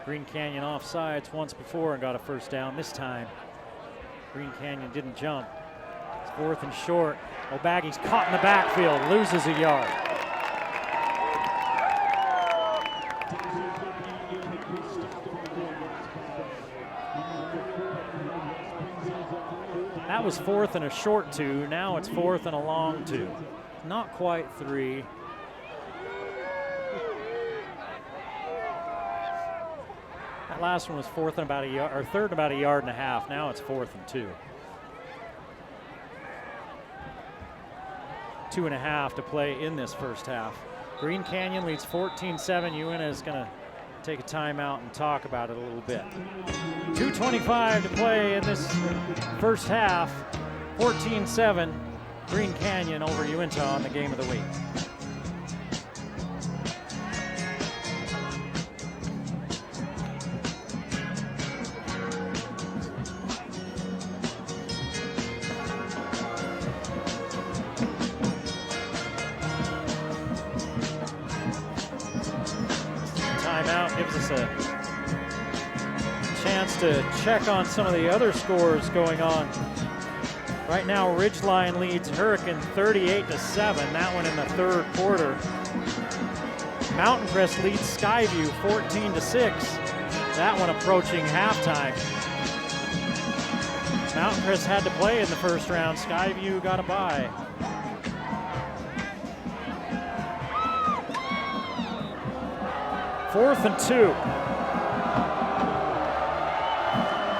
Green Canyon off sides once before and got a first down. This time, Green Canyon didn't jump. It's 4th and short. O'Baggy's caught in the backfield, loses a yard. That was 4th and a short 2. Now it's 4th and a long 2. Not quite 3. That last one was 4th and about a yard, or 3rd and about a yard and a half. Now it's 4th and 2. 2.5 to play in this first half. Green Canyon leads 14-7. Uintah is going to take a timeout and talk about it a little bit. 2:25 to play in this first half. 14-7. Green Canyon over Uintah on the game of the week. Gives us a chance to check on some of the other scores going on. Right now, Ridgeline leads Hurricane 38-7. That one in the 3rd quarter. Mountain Crest leads Skyview 14-6. That one approaching halftime. Mountain Crest had to play in the first round. Skyview got a bye. Fourth and 2.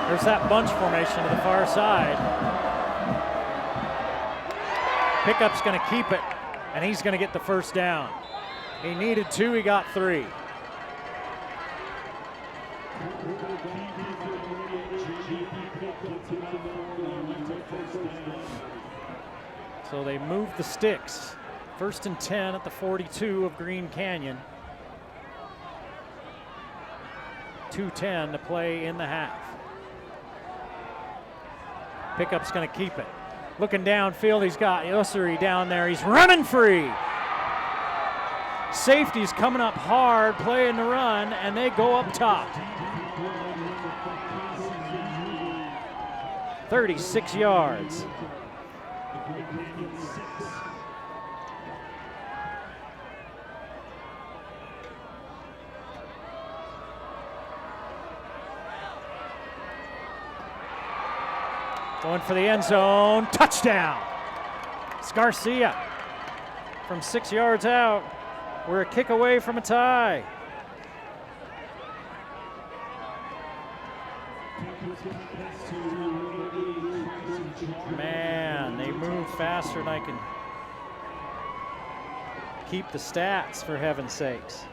There's that bunch formation to the far side. Pickup's going to keep it, and he's going to get the first down. He needed 2, he got 3. So they move the sticks. 1st and 10 at the 42 of Green Canyon. 2:10 to play in the half. Pickup's going to keep it. Looking downfield, he's got Ussery down there. He's running free. Safety's coming up hard, playing the run, and they go up top. 36 yards. Going for the end zone, touchdown. It's Garcia from 6 yards out. We're a kick away from a tie. Man, they move faster than I can keep the stats, for heaven's sakes.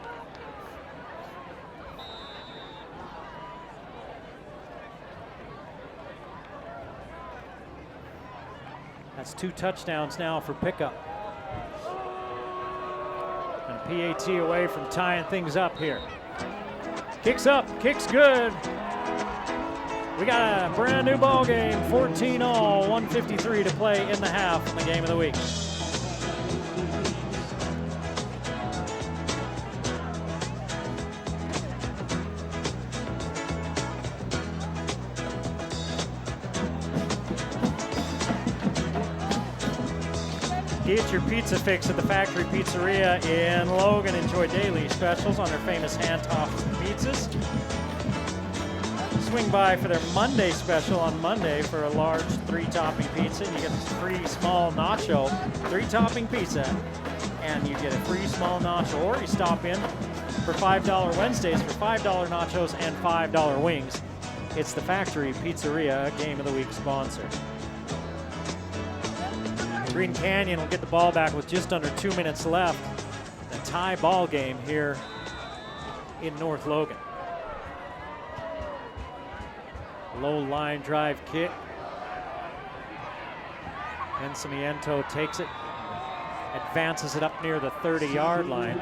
That's 2 touchdowns now for Pickup. And PAT away from tying things up here. Kicks up, kicks good. We got a brand new ball game, 14-all, 1:53 to play in the half in the game of the week. Get your pizza fix at the Factory Pizzeria in Logan. Enjoy daily specials on their famous hand-tossed pizzas. Swing by for their Monday special on Monday for a large 3-topping pizza. And you get a free small nacho, 3-topping pizza, and you get a free small nacho. Or you stop in for $5 Wednesdays for $5 nachos and $5 wings. It's the Factory Pizzeria Game of the Week sponsor. Green Canyon will get the ball back with just under 2 minutes left. A tie ball game here in North Logan. Low line drive kick. Encimiento takes it, advances it up near the 30-yard line.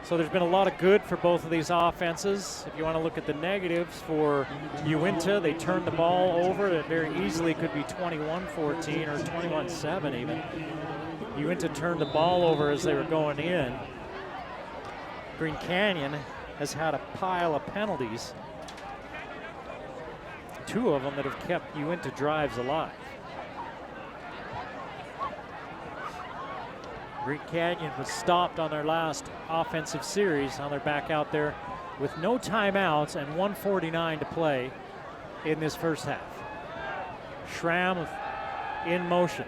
So there's been a lot of good for both of these offenses. If you want to look at the negatives for Uintah, they turned the ball over. It very easily could be 21-14 or 21-7 even. Uintah turned the ball over as they were going in. Green Canyon has had a pile of penalties. 2 of them that have kept Uintah drives alive. Green Canyon was stopped on their last offensive series. Now they're back out there with no timeouts and 1:49 to play in this first half. Schramm in motion.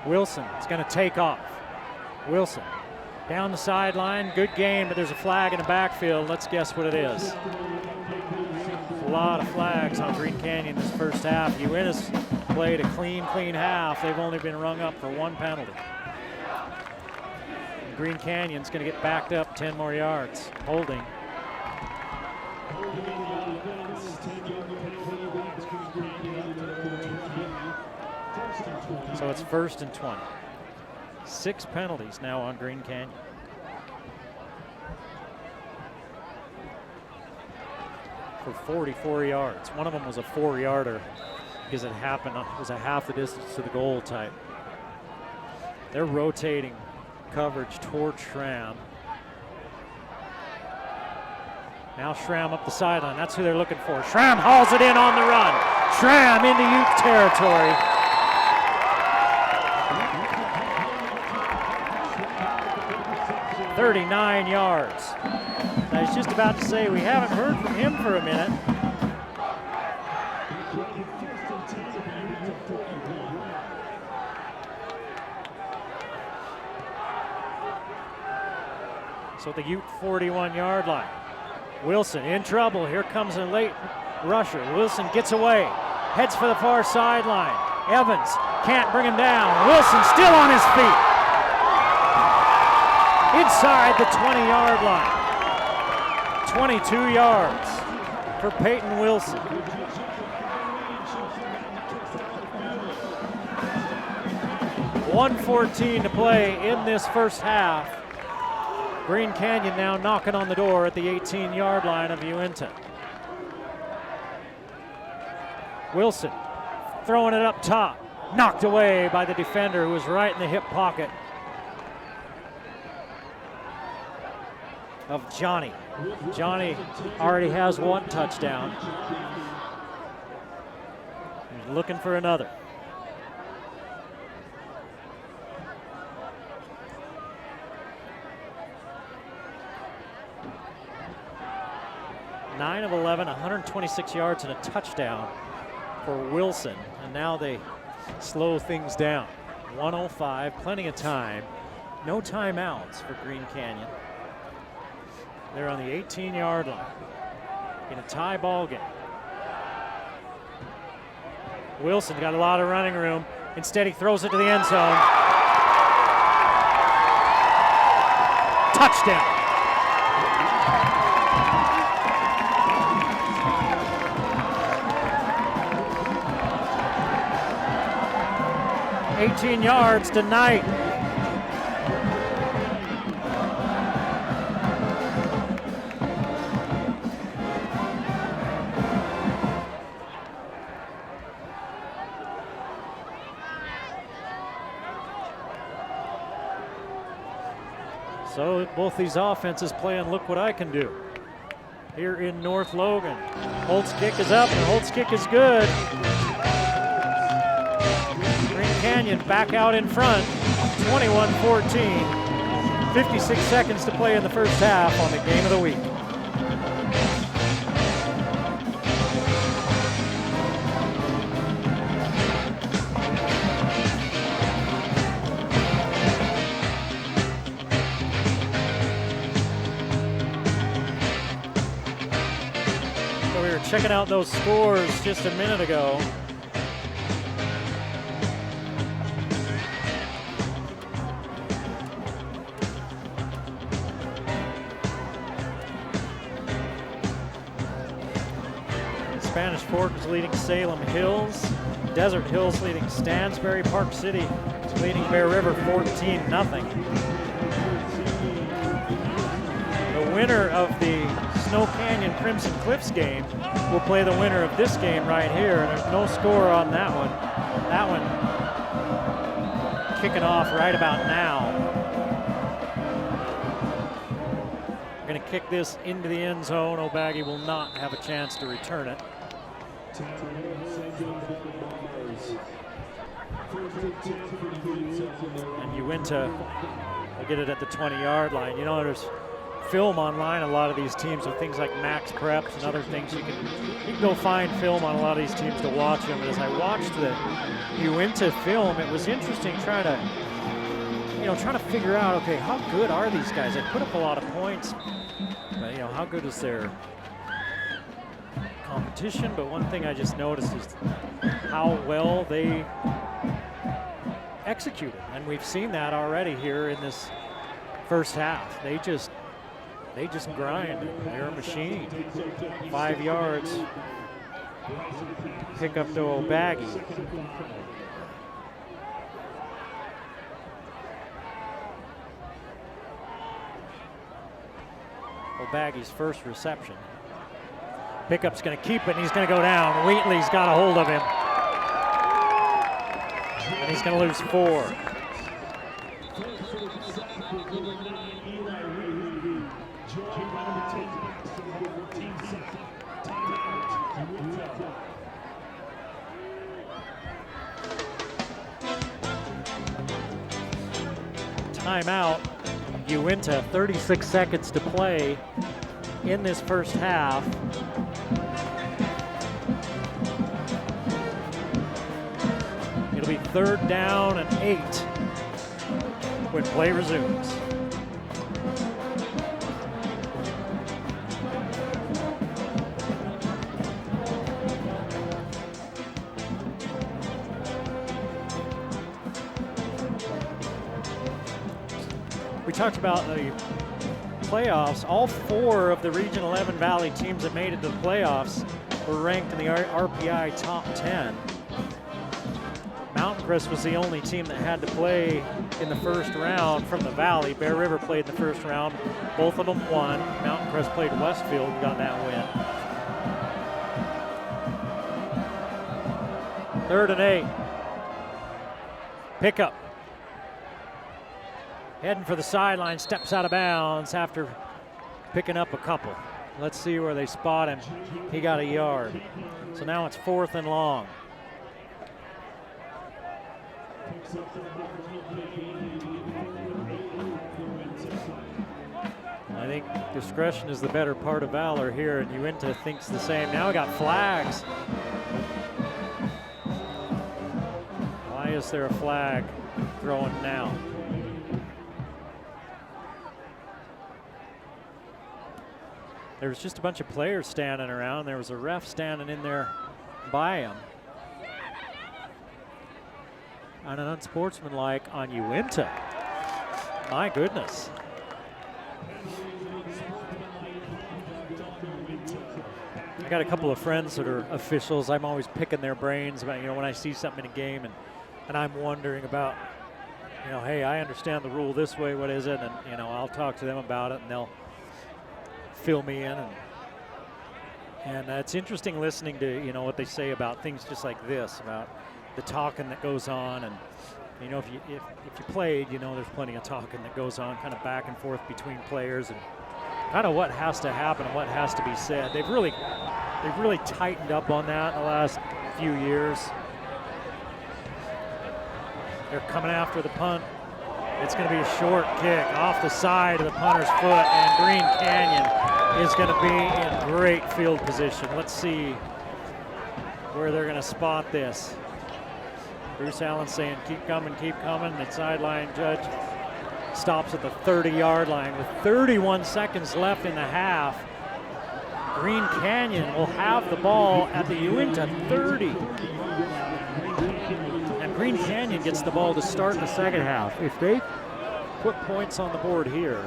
Wilson is going to take off. Wilson down the sideline. Good game, but there's a flag in the backfield. Let's guess what it is. A lot of flags on Green Canyon this first half. Uintah's played a clean half. They've only been rung up for 1 penalty. Green Canyon's going to get backed up 10 more yards. Holding. So it's 1st and 20. 6 penalties now on Green Canyon. For 44 yards. One of them was a 4-yarder because it happened. It was a half the distance to the goal type. They're rotating coverage toward Schramm. Now Schramm up the sideline. That's who they're looking for. Schramm hauls it in on the run. Schramm into Ute territory. $39 yards. I was just about to say we haven't heard from him for a minute. So at the Ute 41-yard line. Wilson in trouble. Here comes a late rusher. Wilson gets away. Heads for the far sideline. Evans can't bring him down. Wilson still on his feet. Inside the 20-yard line. 22 yards for Peyton Wilson. $1:14 to play in this first half. Green Canyon now knocking on the door at the 18-yard line of Uintah. Wilson throwing it up top. Knocked away by the defender who was right in the hip pocket of Johnny. Johnny already has 1 touchdown. He's looking for another. Nine of 11, 126 yards and a touchdown for Wilson. And now they slow things down. 1:05, plenty of time. No timeouts for Green Canyon. They're on the 18-yard line in a tie ball game. Wilson got a lot of running room. Instead, he throws it to the end zone. Touchdown. $18 yards to Knight. So both these offenses playing look what I can do here in North Logan. Holt's kick is up and Holt's kick is good. Green Canyon back out in front, 21-14. 56 seconds to play in the first half on the game of the week. So we were checking out those scores just a minute ago. Spanish Fork is leading Salem Hills. Desert Hills leading Stansbury. Park City leading Bear River 14-0. The winner of the Snow Canyon Crimson Cliffs game will play the winner of this game right here. There's no score on that one. That one kicking off right about now. We're going to kick this into the end zone. O'Baggie will not have a chance to return it. And Uintah will get it at the 20-yard line. You know, there's film online, a lot of these teams with things like max preps and other things. You can go find film on a lot of these teams to watch them. And as I watched the Uintah film, it was interesting trying to figure out, okay, how good are these guys? They put up a lot of points, but how good is their competition? But one thing I just noticed is how well they executed, and we've seen that already here in this first half. They just grind. They're a machine. 5 yards. Pick up to O'Baggie. O'Baggie's first reception. Pickup's going to keep it, and he's going to go down. Wheatley's got a hold of him. And he's going to lose 4. Timeout. Uintah, 36 seconds to play in this first half. It'll be 3rd down and 8 when play resumes. We talked about the playoffs. All 4 of the Region 11 Valley teams that made it to the playoffs were ranked in the RPI top 10. Mountain Crest was the only team that had to play in the first round from the Valley. Bear River played in the first round. Both of them won. Mountain Crest played Westfield and got that win. 3rd and 8. Pickup. Heading for the sideline, steps out of bounds after picking up a couple. Let's see where they spot him. He got a yard. So now it's 4th and long. I think discretion is the better part of valor here, and Uintah thinks the same. Now we got flags. Why is there a flag thrown now? There was just a bunch of players standing around. There was a ref standing in there by him. And an unsportsmanlike on Uintah. My goodness. I got a couple of friends that are officials. I'm always picking their brains about, when I see something in a game and I'm wondering about, hey, I understand the rule this way, what is it? And, I'll talk to them about it and they'll fill me in, and it's interesting listening to what they say about things just like this, about the talking that goes on, and if you played, there's plenty of talking that goes on, kind of back and forth between players, and kind of what has to happen and what has to be said. They've really tightened up on that in the last few years. They're coming after the punt. It's going to be a short kick off the side of the punter's foot, and Green Canyon is going to be in great field position. Let's see where they're going to spot this. Bruce Allen saying, keep coming, keep coming. The sideline judge stops at the 30-yard line with 31 seconds left in the half. Green Canyon will have the ball at the Uintah 30. Green Canyon gets the ball to start the second half. If they put points on the board here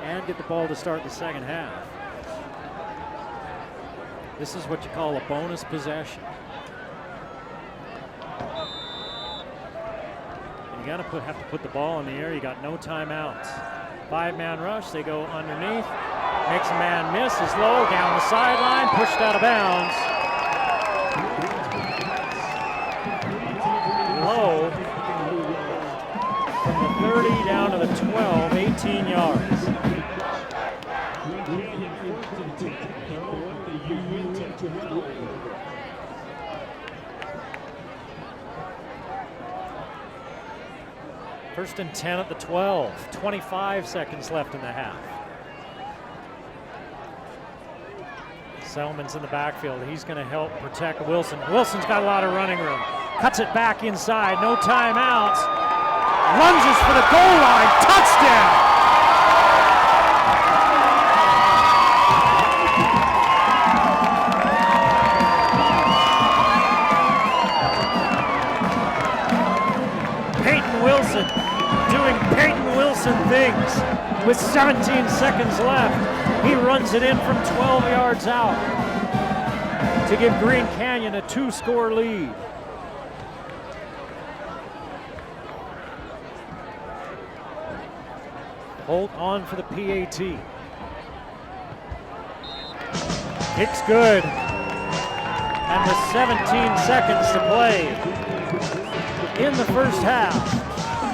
and get the ball to start the second half, This is what you call a bonus possession. And you have to put the ball in the air. You got no timeouts. 5-man rush. They go underneath. Makes a man miss. Is low down the sideline. Pushed out of bounds. Low from the 30 down to the 12. 18 yards. First and 10 at the 12. 25 seconds left in the half. Selman's in the backfield. He's going to help protect Wilson. Wilson's got a lot of running room. Cuts it back inside. No timeouts. Lunges for the goal line. Touchdown! Wilson doing Peyton Wilson things with 17 seconds left. He runs it in from 12 yards out to give Green Canyon a 2-score lead. Holt on for the PAT. Kick's good. And with 17 seconds to play in the first half,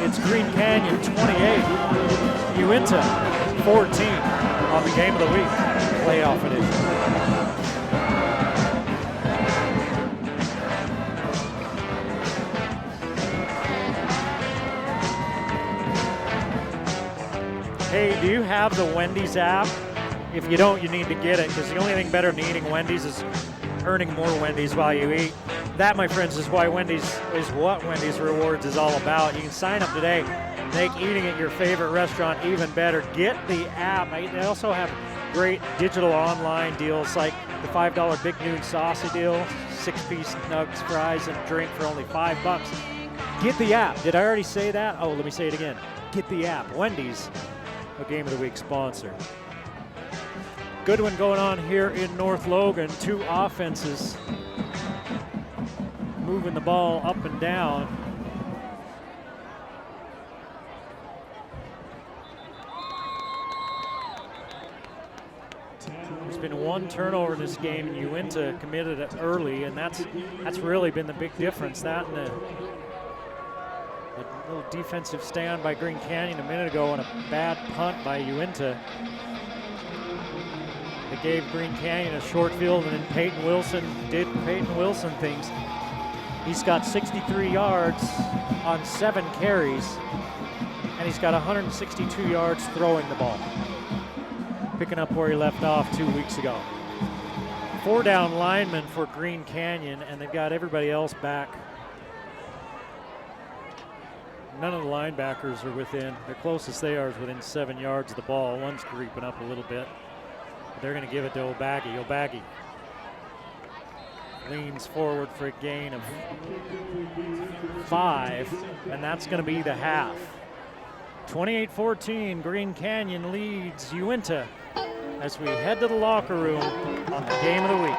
it's Green Canyon 28, Uintah 14 on the Game of the Week playoff edition. Hey, do you have the Wendy's app? If you don't, you need to get it, because the only thing better than eating Wendy's is earning more Wendy's while you eat. That, my friends, is what Wendy's Rewards is all about. You can sign up today, make eating at your favorite restaurant even better. Get the app. They also have great digital online deals like the $5 Big Noon Saucy deal, 6-piece nugs, fries, and drink for only $5. Get the app. Did I already say that? Oh, let me say it again. Get the app. Wendy's, a Game of the Week sponsor. Good one going on here in North Logan. Two offenses moving the ball up and down. There's been one turnover in this game, and Uintah committed it early, and that's really been the big difference. That and a little defensive stand by Green Canyon a minute ago, and a bad punt by Uintah. It gave Green Canyon a short field, and then Peyton Wilson did Peyton Wilson things. He's got 63 yards on 7 carries, and he's got 162 yards throwing the ball, picking up where he left off 2 weeks ago. 4 down linemen for Green Canyon, and they've got everybody else back. None of the linebackers are within. The closest they are is within 7 yards of the ball. One's creeping up a little bit. They're going to give it to O'Baggy. O'Baggy leans forward for a gain of 5, and that's going to be the half. 28-14, Green Canyon leads Uintah as we head to the locker room on the Game of the Week.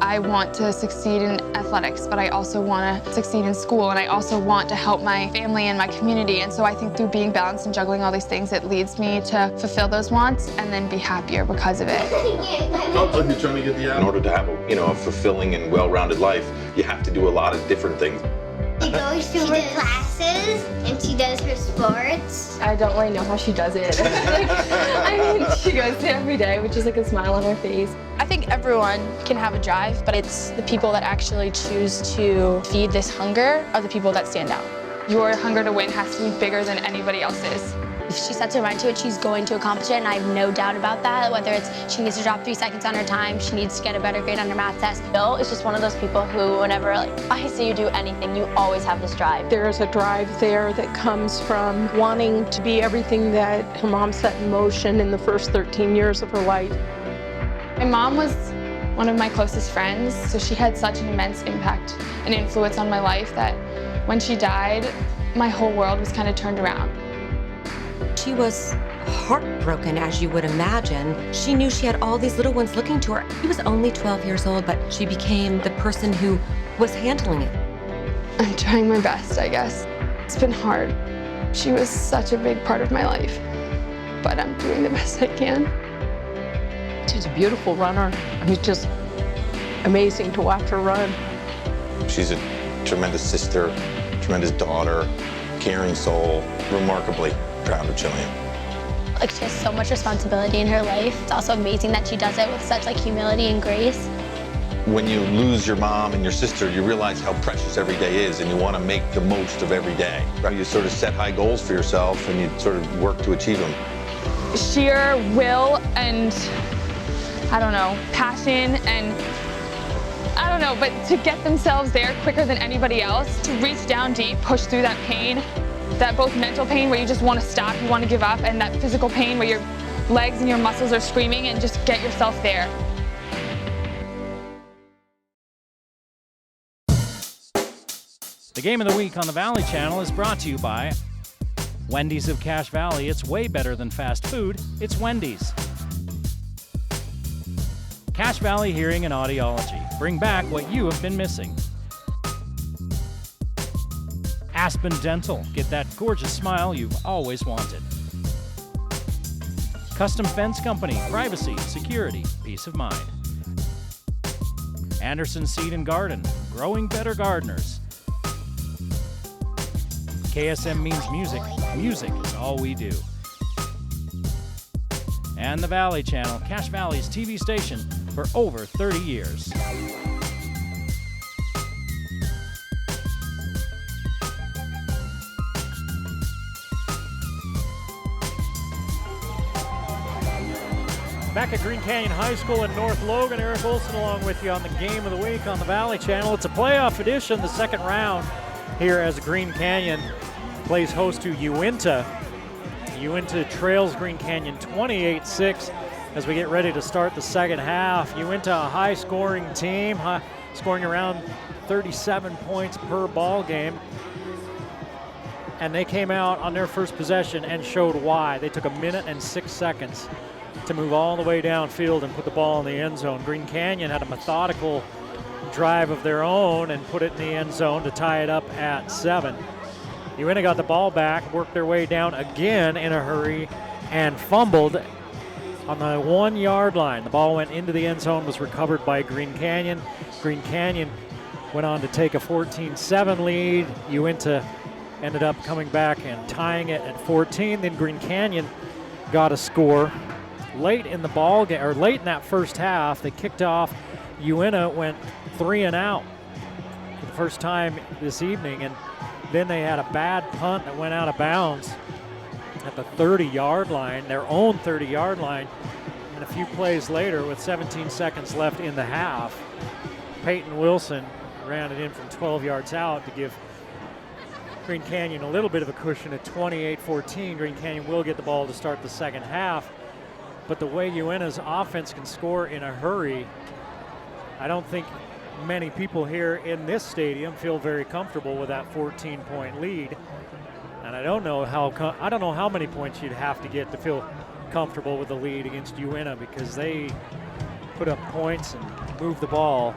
I want to succeed in athletics, but I also want to succeed in school, and I also want to help my family and my community. And so I think through being balanced and juggling all these things, it leads me to fulfill those wants and then be happier because of it. In order to have a fulfilling and well-rounded life, you have to do a lot of different things. She goes to her classes and she does her sports. I don't really know how she does it. I mean, she goes there every day, which is like a smile on her face. I think everyone can have a drive, but it's the people that actually choose to feed this hunger are the people that stand out. Your hunger to win has to be bigger than anybody else's. If she sets her mind to it, she's going to accomplish it, and I have no doubt about that. Whether it's she needs to drop 3 seconds on her time, she needs to get a better grade on her math test. Bill is just one of those people who, whenever I see you do anything, you always have this drive. There's a drive there that comes from wanting to be everything that her mom set in motion in the first 13 years of her life. My mom was one of my closest friends, so she had such an immense impact and influence on my life that when she died, my whole world was kind of turned around. She was heartbroken, as you would imagine. She knew she had all these little ones looking to her. She was only 12 years old, but she became the person who was handling it. I'm trying my best, I guess. It's been hard. She was such a big part of my life, but I'm doing the best I can. She's a beautiful runner. I mean, it's just amazing to watch her run. She's a tremendous sister, tremendous daughter, caring soul, remarkably proud of Jillian. Like, she has so much responsibility in her life. It's also amazing that she does it with such humility and grace. When you lose your mom and your sister, you realize how precious every day is, and you want to make the most of every day. You sort of set high goals for yourself, and you sort of work to achieve them. Sheer will and, I don't know, passion and, I don't know, but to get themselves there quicker than anybody else, to reach down deep, push through that pain, that both mental pain where you just want to stop, you want to give up, and that physical pain where your legs and your muscles are screaming, and just get yourself there. The Game of the Week on the Valley Channel is brought to you by Wendy's of Cache Valley. It's way better than fast food. It's Wendy's. Cache Valley Hearing and Audiology. Bring back what you have been missing. Aspen Dental. Get that gorgeous smile you've always wanted. Custom Fence Company. Privacy, security, peace of mind. Anderson Seed and Garden. Growing better gardeners. KSM means music. Music is all we do. And the Valley Channel, Cache Valley's TV station for over 30 years. Back at Green Canyon High School in North Logan, Eric Olson along with you on the Game of the Week on the Valley Channel. It's a playoff edition, the second round here as Green Canyon plays host to Uintah. Uintah trails Green Canyon 28-6 as we get ready to start the second half. Uintah, a high-scoring team, scoring around 37 points per ball game. And they came out on their first possession and showed why. They took 1 minute and 6 seconds to move all the way downfield and put the ball in the end zone. Green Canyon had a methodical drive of their own and put it in the end zone to tie it up at 7. Uintah got the ball back, worked their way down again in a hurry, and fumbled on the 1 yard line. The ball went into the end zone, was recovered by Green Canyon. Green Canyon went on to take a 14-7 lead. Uintah ended up coming back and tying it at 14. Then Green Canyon got a score late in the ball game, or late in that first half. They kicked off. Uintah went 3 and out for the first time this evening, and then they had a bad punt that went out of bounds at the 30-yard line, their own 30-yard line. And a few plays later, with 17 seconds left in the half, Peyton Wilson ran it in from 12 yards out to give Green Canyon a little bit of a cushion at 28-14. Green Canyon will get the ball to start the second half. But the way Uintah's offense can score in a hurry, I don't think many people here in this stadium feel very comfortable with that 14-point lead. And I don't know how many points you'd have to get to feel comfortable with the lead against Uintah, because they put up points and move the ball,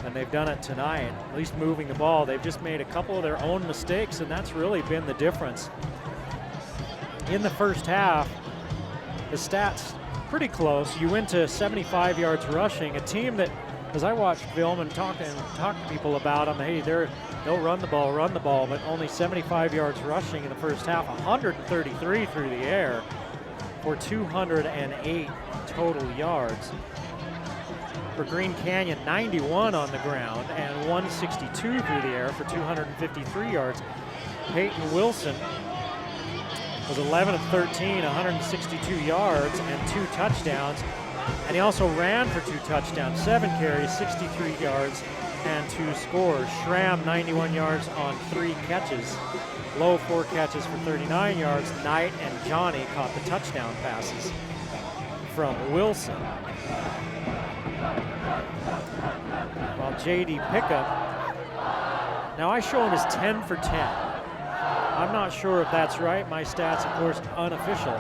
and they've done it tonight. At least moving the ball. They've just made a couple of their own mistakes, and that's really been the difference. In the first half, the stats pretty close. Uintah 75 yards rushing, a team that As I watched film and talk to people about them, hey, they'll run the ball, but only 75 yards rushing in the first half, 133 through the air for 208 total yards. For Green Canyon, 91 on the ground and 162 through the air for 253 yards. Peyton Wilson was 11 of 13, 162 yards and 2 touchdowns. And he also ran for 2 touchdowns, 7 carries, 63 yards, and 2 scores. Schramm, 91 yards on 3 catches. Lowe, 4 catches for 39 yards. Knight and Johnny caught the touchdown passes from Wilson. While J.D. Pickup, now I show him as 10 for 10. I'm not sure if that's right. My stats, of course, unofficial.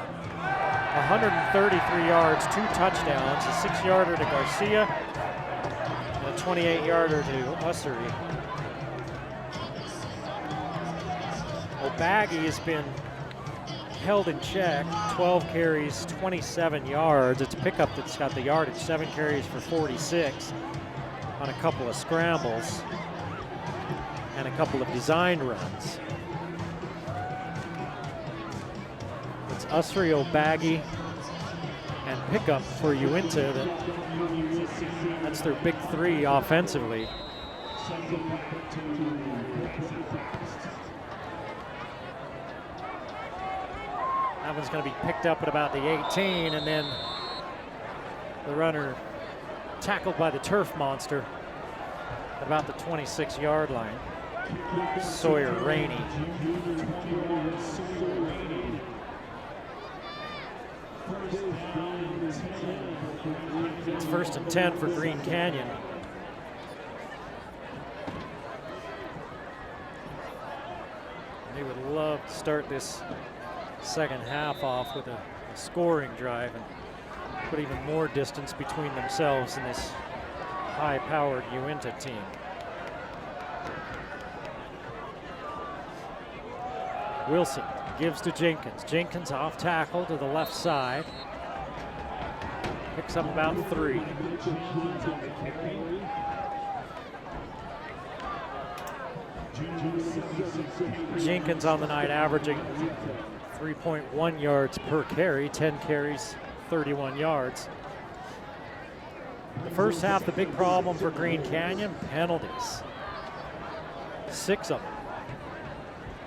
133 yards, 2 touchdowns, a 6-yarder to Garcia, and a 28-yarder to Ussery. O'Baggy has been held in check, 12 carries, 27 yards. It's Pickup that's got the yardage, 7 carries for 46 on a couple of scrambles and a couple of design runs. It's Ussery, O'Baggy, and Pickup for Uintah. That's their big 3 offensively. That one's going to be picked up at about the 18, and then the runner tackled by the turf monster at about the 26-yard line. Sawyer Rainey. It's 1st and 10 for Green Canyon. They would love to start this second half off with a scoring drive and put even more distance between themselves and this high-powered Uintah team. Wilson gives to Jenkins. Jenkins off tackle to the left side. Picks up about 3. Jenkins on the night averaging 3.1 yards per carry, 10 carries, 31 yards. The first half, the big problem for Green Canyon, penalties. 6 of them.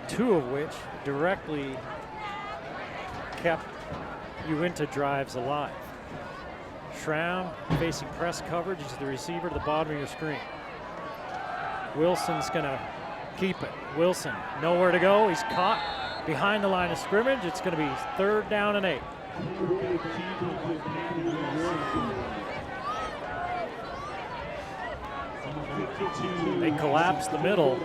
2 of which directly kept Uintah drives alive. Schramm facing press coverage. He's the receiver to the bottom of your screen. Wilson's gonna keep it. Wilson, nowhere to go. He's caught behind the line of scrimmage. It's gonna be 3rd down and 8. They collapse the middle.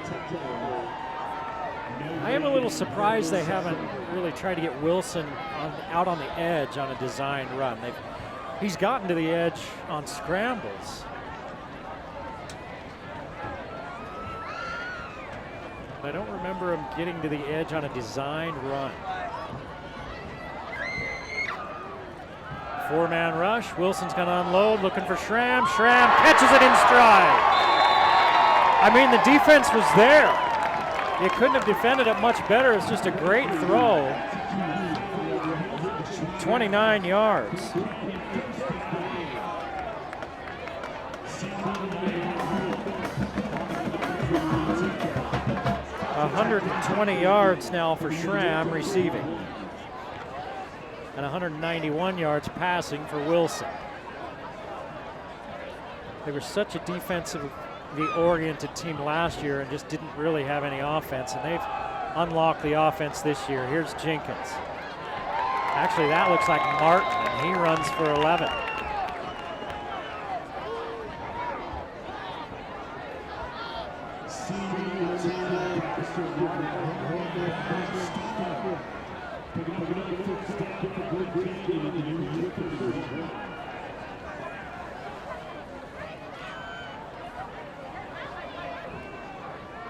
I am a little surprised they haven't really tried to get Wilson out on the edge on a design run. He's gotten to the edge on scrambles. I don't remember him getting to the edge on a design run. 4-man rush. Wilson's going to unload, looking for Schramm. Schramm catches it in stride. I mean, the defense was there. You couldn't have defended it much better. It's just a great throw. 29 yards. 120 yards now for Schramm receiving. And 191 yards passing for Wilson. They were such a defensively oriented team last year and just didn't really have any offense, and they've unlocked the offense this year. Here's Jenkins. Actually, that looks like Martin, and he runs for 11.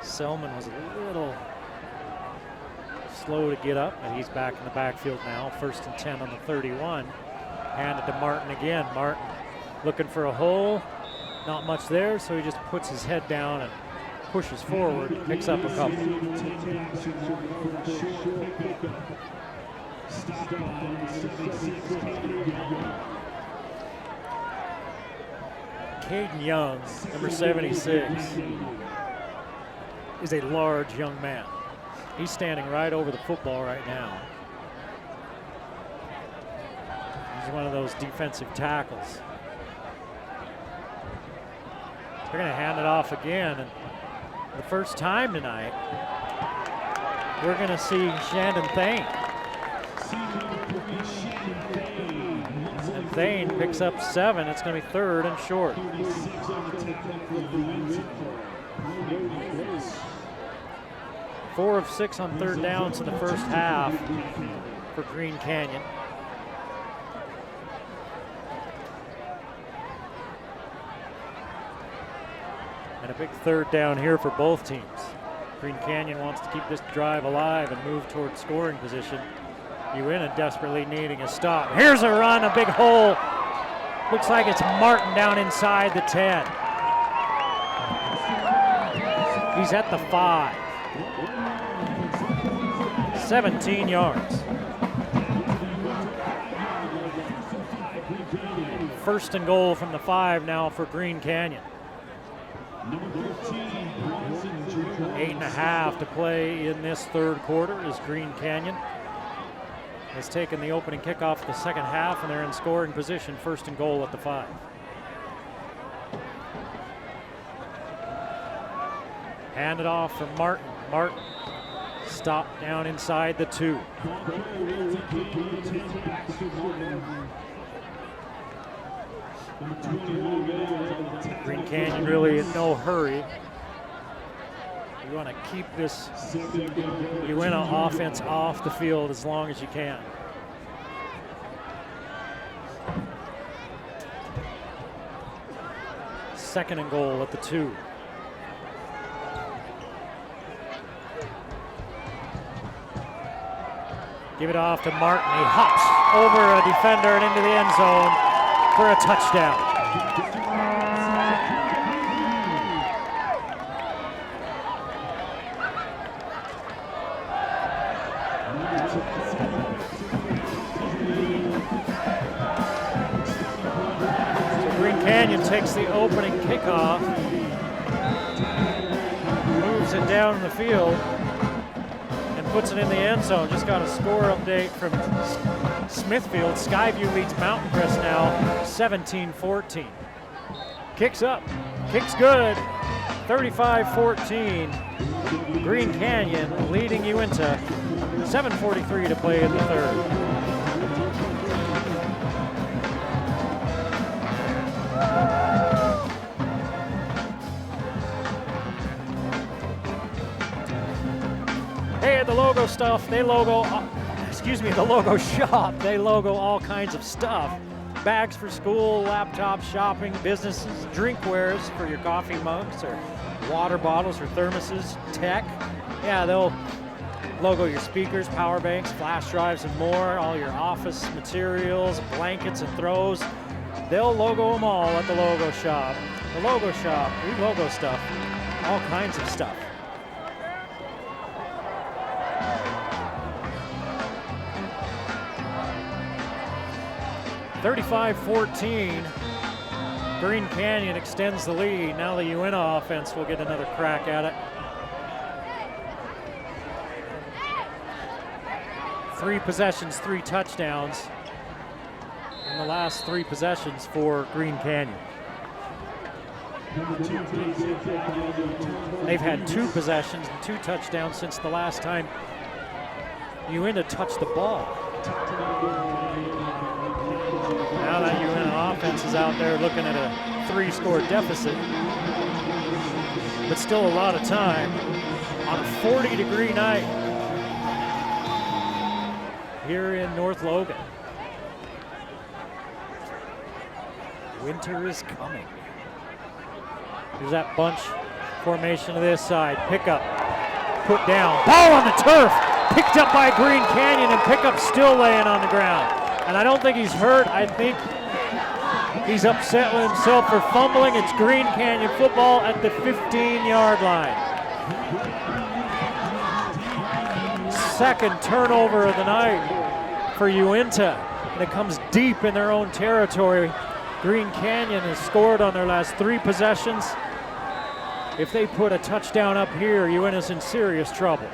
Selman was a little slow to get up, but he's back in the backfield now. 1st and 10 on the 31. Handed to Martin again. Martin looking for a hole. Not much there, so he just puts his head down and pushes forward, picks up a couple. Caden Young, number 76, is a large young man. He's standing right over the football right now. He's one of those defensive tackles. They're going to hand it off again. And for the first time tonight, we're going to see Shandon Thane. And Thane picks up 7. It's going to be 3rd and short. 4 of 6 on 3rd downs in the first half for Green Canyon. And a big 3rd down here for both teams. Green Canyon wants to keep this drive alive and move toward scoring position. Uintah desperately needing a stop. Here's a run, a big hole. Looks like it's Martin down inside the 10. He's at the 5. 17 yards. 1st and goal from the 5 now for Green Canyon. 8.5 to play in this 3rd quarter as Green Canyon has taken the opening kickoff of the 2nd half, and they're in scoring position, 1st and goal at the 5. Hand it off from Martin. Martin stopped down inside the 2. Green Canyon really in no hurry. You want to keep this Uintah offense off the field as long as you can. Second and goal at the 2. Give it off to Martin. He hops over a defender and into the end zone for a touchdown. So Green Canyon takes the opening kickoff, moves it down the field, and puts it in the end zone. Just got a score update from Smithfield. Skyview leads Mountain Crest now 17-14. Kicks up, kicks good, 35-14. Green Canyon leading Uintah. 7:43 to play in the 3rd. Hey, the logo stuff, the logo shop, they logo all kinds of stuff. Bags for school, laptops, shopping, businesses, drinkwares for your coffee mugs or water bottles or thermoses, tech. Yeah, they'll logo your speakers, power banks, flash drives, and more, all your office materials, blankets and throws. They'll logo them all at the logo shop. The logo shop, we logo stuff, all kinds of stuff. (35-14). Green Canyon extends the lead. Now the Uintah offense will get another crack at it. 3 possessions, 3 touchdowns in the last 3 possessions for Green Canyon. They've had 2 possessions and 2 touchdowns since the last time Uintah touched the ball. Now that Uintah offense is out there looking at a 3-score deficit, but still a lot of time on a 40-degree night here in North Logan. Winter is coming. There's that bunch formation to this side. Pickup, put down, ball on the turf, picked up by Green Canyon, and Pickup still laying on the ground. And I don't think he's hurt. I think He's upset with himself for fumbling. It's Green Canyon football at the 15-yard line. Second turnover of the night for Uintah, and it comes deep in their own territory. Green Canyon has scored on their last 3 possessions. If they put a touchdown up here, Uintah's in serious trouble.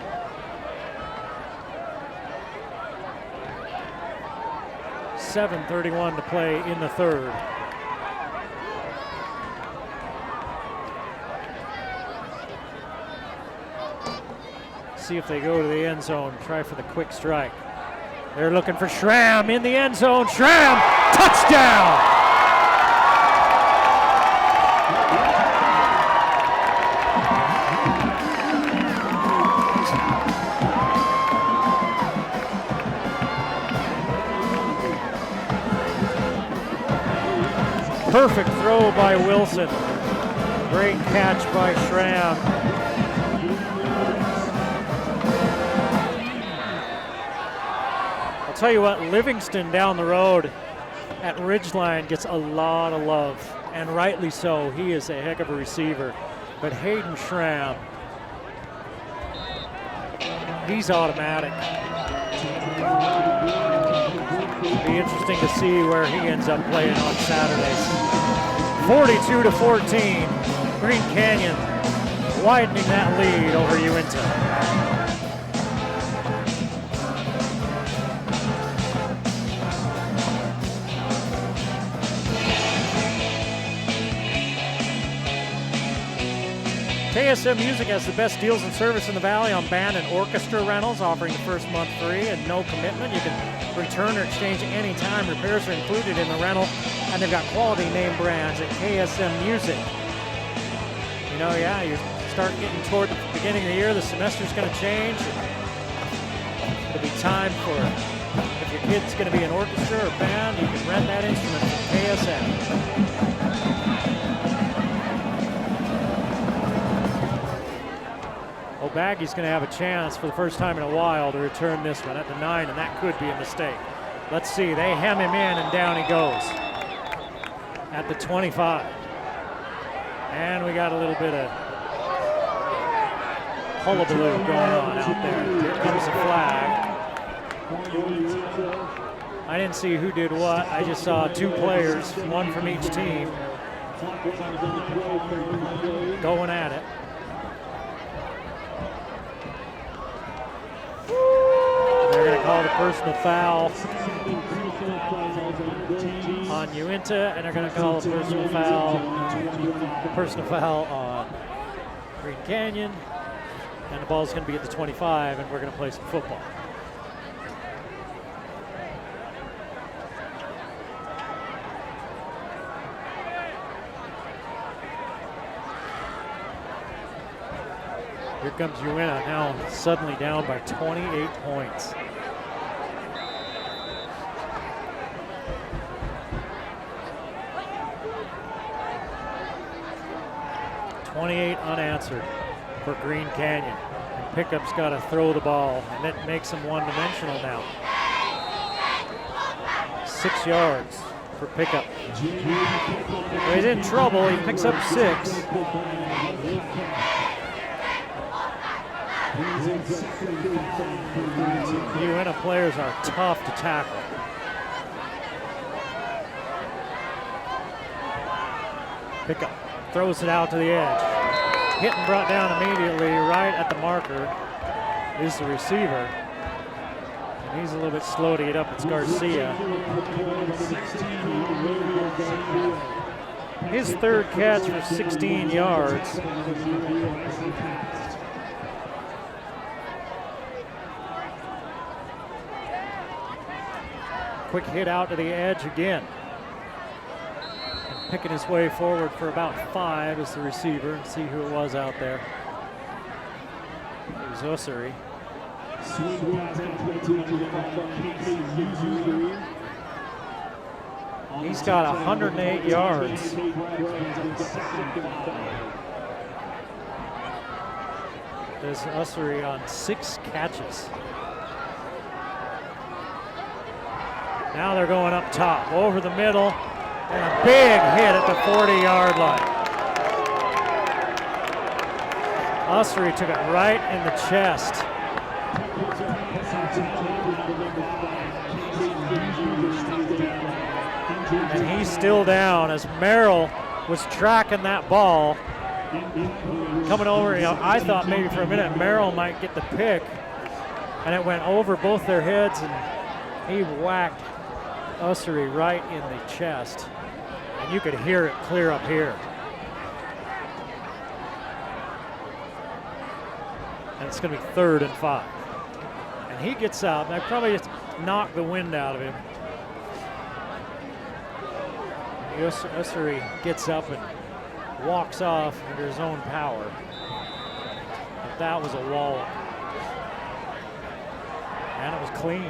.7:31 to play in the third. See if they go to the end zone, try for the quick strike. They're looking for Schramm in the end zone. Schramm, touchdown! Perfect throw by Wilson. Great catch by Schramm. I'll tell you what, Livingston down the road at Ridgeline gets a lot of love, and rightly so. He is a heck of a receiver. But Hayden Schramm, he's automatic. Be interesting to see where he ends up playing on Saturdays. 42-14, Green Canyon widening that lead over Uintah. KSM Music has the best deals and service in the Valley on band and orchestra rentals, offering the first month free and no commitment. You can return or exchange anytime. Repairs are included in the rental, and they've got quality name brands at KSM Music. You know, yeah, you start getting toward the beginning of the year, the semester's going to change. It'll be time for, if your kid's going to be an orchestra or band, you can rent that instrument from KSM. Baggy's going to have a chance for the first time in a while to return this one at the 9, and that could be a mistake. Let's see, they hem him in, and down he goes at the 25. And we got a little bit of hullabaloo going on out there. Here comes the flag. I didn't see who did what. I just saw 2 players, one from each team, going at it. They're going to call the personal foul on Uintah, and they're going to call a personal foul on Green Canyon, and the ball's going to be at the 25, and we're going to play some football. Here comes Uintah, now suddenly down by 28 points. Unanswered for Green Canyon. And Pickup's got to throw the ball, and it makes him one-dimensional now. 6 yards for Pickup. So he's in trouble. He picks up 6. Uintah players are tough to tackle. Pickup throws it out to the edge. Hit and brought down immediately right at the marker is the receiver. And he's a little bit slow to get up. It's Garcia. His third catch for 16 yards. Quick hit out to the edge again. And picking his way forward for about 5 is the receiver. Let's see who it was out there. It was Osiri. He's got 108 yards. There's Osiri on 6 catches. Now they're going up top, over the middle. And a big hit at the 40-yard line. Ussery took it right in the chest. And he's still down as Merrill was tracking that ball. Coming over, I thought maybe for a minute Merrill might get the pick, and it went over both their heads, and he whacked Ussery right in the chest. And you could hear it clear up here. And it's going to be 3rd and 5. And he gets out, and I probably just knocked the wind out of him. Ussery gets up and walks off under his own power. But that was a wallop. And it was clean.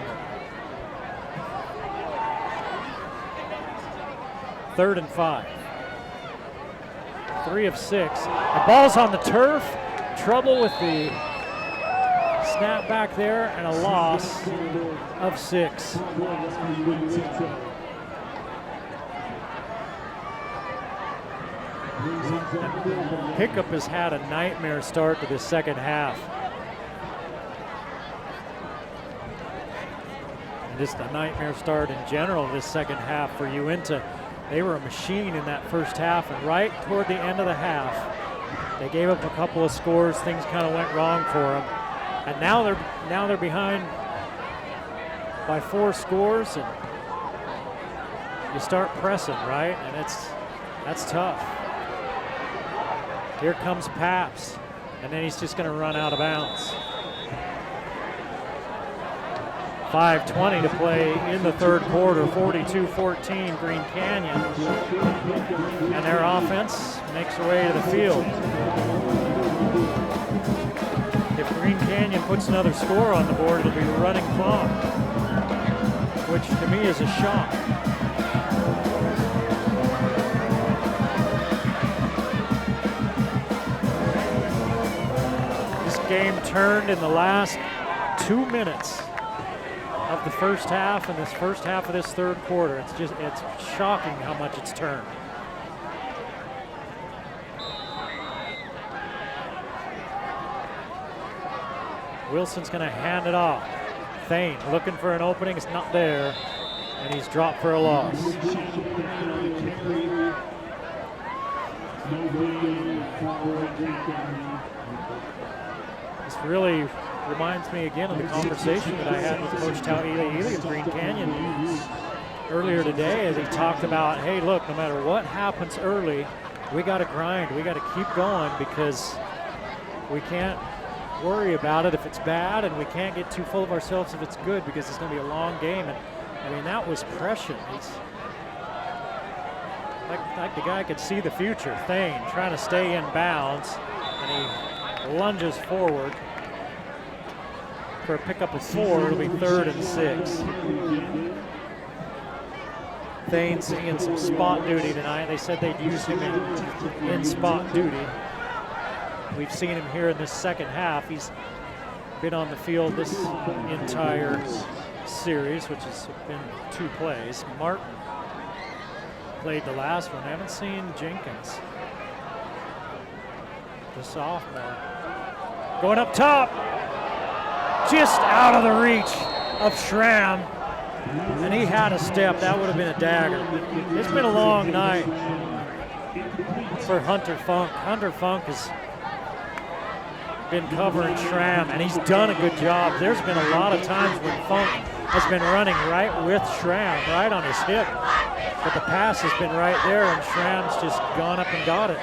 3rd and 5. 3 of 6. The ball's on the turf. Trouble with the snap back there, and a loss of 6. Pickup has had a nightmare start to the second half. And just a nightmare start in general this second half for Uintah. They were a machine in that first half, and right toward the end of the half, they gave up a couple of scores. Things kind of went wrong for them. And now they're behind by 4 scores, and you start pressing, right? And that's tough. Here comes Paps, and then he's just going to run out of bounds. 5:20 to play in the 3rd quarter, 42-14 Green Canyon. And their offense makes their way to the field. If Green Canyon puts another score on the board, it'll be running clock, which to me is a shock. Game turned in the last 2 minutes of the first half, and this first half of this 3rd quarter. It's shocking how much it's turned. Wilson's going to hand it off. Thane looking for an opening, it's not there, and he's dropped for a loss. This really reminds me again of the conversation that I had with Coach Tau Ely of Green Canyon earlier today, as he talked about, hey, look, no matter what happens early, we got to grind. We got to keep going, because we can't worry about it if it's bad, and we can't get too full of ourselves if it's good, because it's going to be a long game. And I mean, that was prescient. He's like the guy could see the future. Thane trying to stay in bounds, and he lunges forward for a pickup of 4. It'll be 3rd and 6. Thane seeing some spot duty tonight. They said they'd use him in spot duty. We've seen him here in this second half. He's been on the field this entire series, which has been 2 plays. Martin played the last one. I haven't seen Jenkins, the sophomore. Going up top, just out of the reach of Schramm, and he had a step. That would have been a dagger. It's been a long night for Hunter Funk. Hunter Funk has been covering Schramm, and he's done a good job. There's been a lot of times when Funk has been running right with Schramm, right on his hip, but the pass has been right there, and Schramm's just gone up and got it.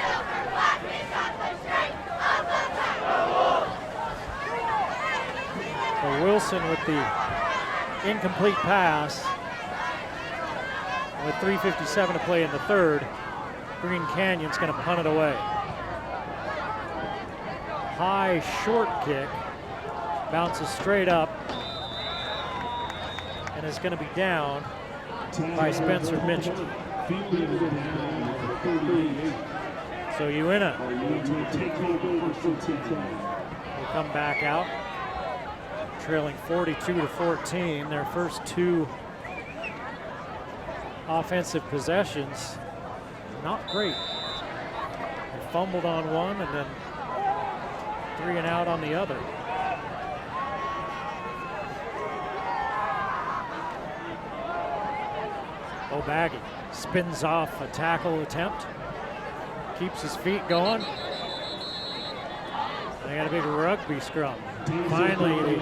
So Wilson with the incomplete pass. With 3:57 to play in the 3rd, Green Canyon's going to punt it away. High short kick, bounces straight up, and is going to be down by Spencer Mitchell. So Uintah will come back out, trailing 42-14. Their first 2 offensive possessions, not great. They fumbled on one and then 3 and out on the other. O'Baggy spins off a tackle attempt, keeps his feet going. They got a big rugby scrum. Finally, they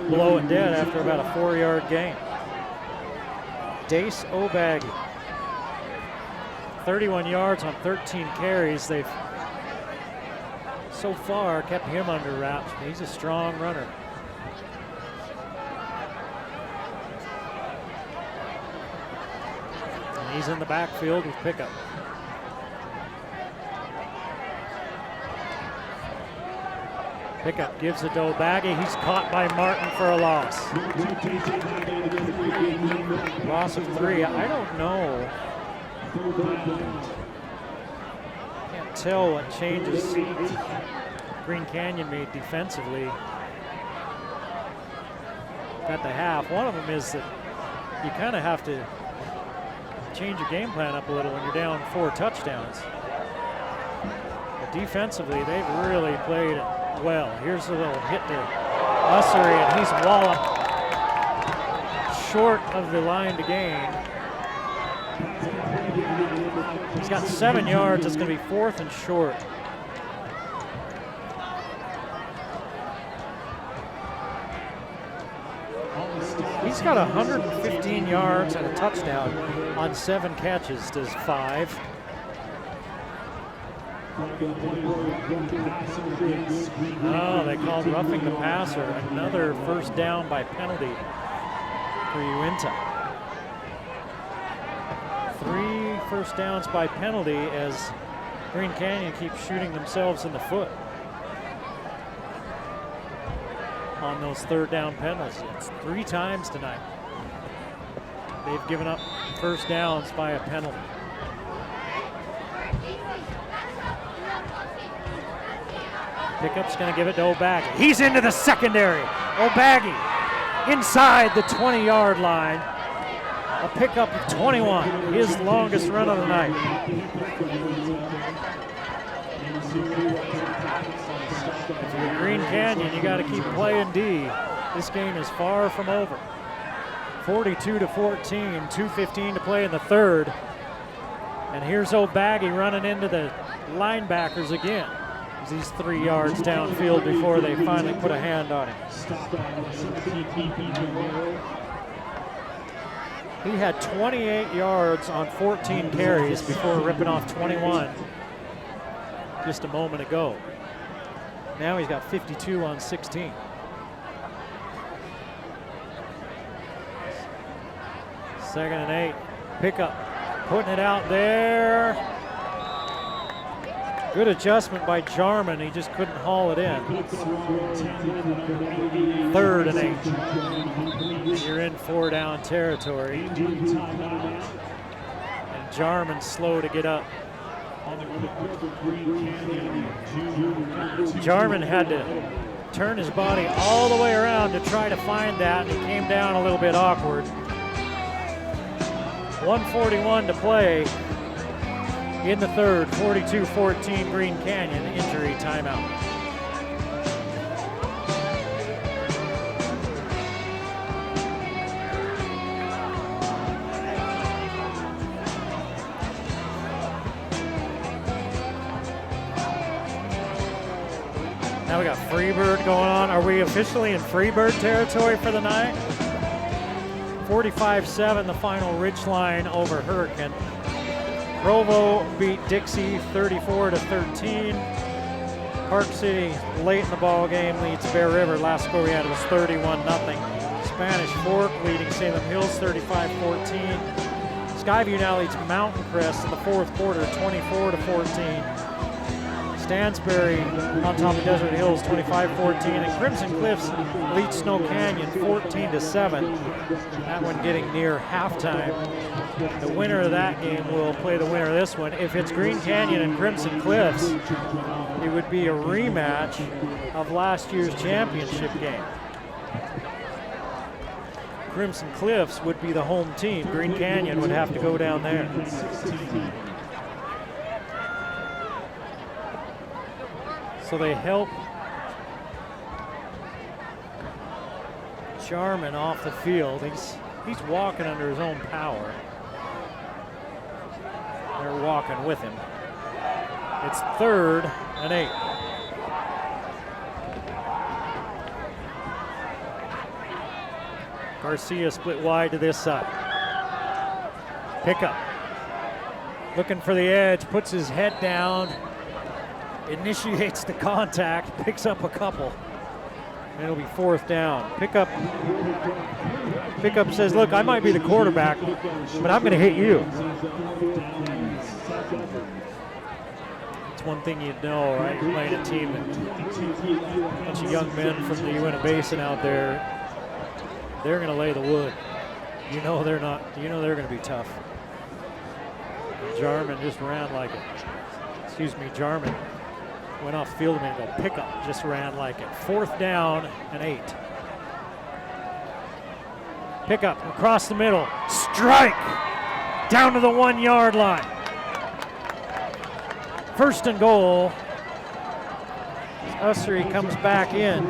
blow it dead after about a 4-yard gain. Dace O'Baggy, 31 yards on 13 carries. They've so far kept him under wraps. He's a strong runner. And he's in the backfield with Pickup. Pickup gives it to O'Baggy. He's caught by Martin for a loss. Loss of 3. I don't know. Can't tell what changes Green Canyon made defensively at the half. One of them is that you kind of have to change your game plan up a little when you're down 4 touchdowns. But defensively, they've really played it well. Here's a little hit to Ussery, and he's walloped short of the line to gain. He's got 7 yards. It's going to be 4th and short. He's got 115 yards and a touchdown on 7 catches, does 5. Oh, they called roughing the passer. Another first down by penalty for Uintah. 3 first downs by penalty as Green Canyon keeps shooting themselves in the foot on those 3rd down penalties. It's 3 times tonight they've given up first downs by a penalty. Pickup's going to give it to O'Baggy. He's into the secondary. O'Baggy inside the 20-yard line. A pickup of 21, his longest run of the night. If you're Green Canyon, you got to keep playing D. This game is far from over. 42-14, 2:15 to play in the 3rd. And here's O'Baggy running into the linebackers again. He's 3 yards downfield before they finally put a hand on him. He had 28 yards on 14 carries before ripping off 21 just a moment ago. Now he's got 52 on 16. Second and 8. Pickup, putting it out there. Good adjustment by Jarman. He just couldn't haul it in. 3rd and 8. You're in 4-down territory. And Jarman's slow to get up. Jarman had to turn his body all the way around to try to find that, and he came down a little bit awkward. 1:41 to play in the 3rd, 42-14 Green Canyon, injury timeout. Now we got Freebird going on. Are we officially in Freebird territory for the night? 45-7, the final Ridgeline over Hurricane. Provo beat Dixie 34-13. Park City late in the ball game leads Bear River. Last score we had was 31-0. Spanish Fork leading Salem Hills 35-14. Skyview now leads Mountain Crest in the 4th quarter 24-14. Stansbury on top of Desert Hills 25-14, and Crimson Cliffs leads Snow Canyon 14-7. That one getting near halftime. The winner of that game will play the winner of this one. If it's Green Canyon and Crimson Cliffs, it would be a rematch of last year's championship game. Crimson Cliffs would be the home team. Green Canyon would have to go down there. So they help Jarman off the field. He's walking under his own power. They're walking with him. It's 3rd and 8. Garcia split wide to this side. Pickup. Looking for the edge, puts his head down, initiates the contact, picks up a couple. It'll be 4th down. Pickup says, look, I might be the quarterback, but I'm going to hit you. It's one thing you know, right? You're playing a team and a bunch of young men from the Uintah Basin out there. They're going to lay the wood. You know they're not. You know they're going to be tough. And Jarman just ran like it. Excuse me, Jarman went off field and go pickup. Just ran like it. 4th down and 8. Pickup across the middle. Strike down to the 1-yard line. 1st and goal. Ussery comes back in.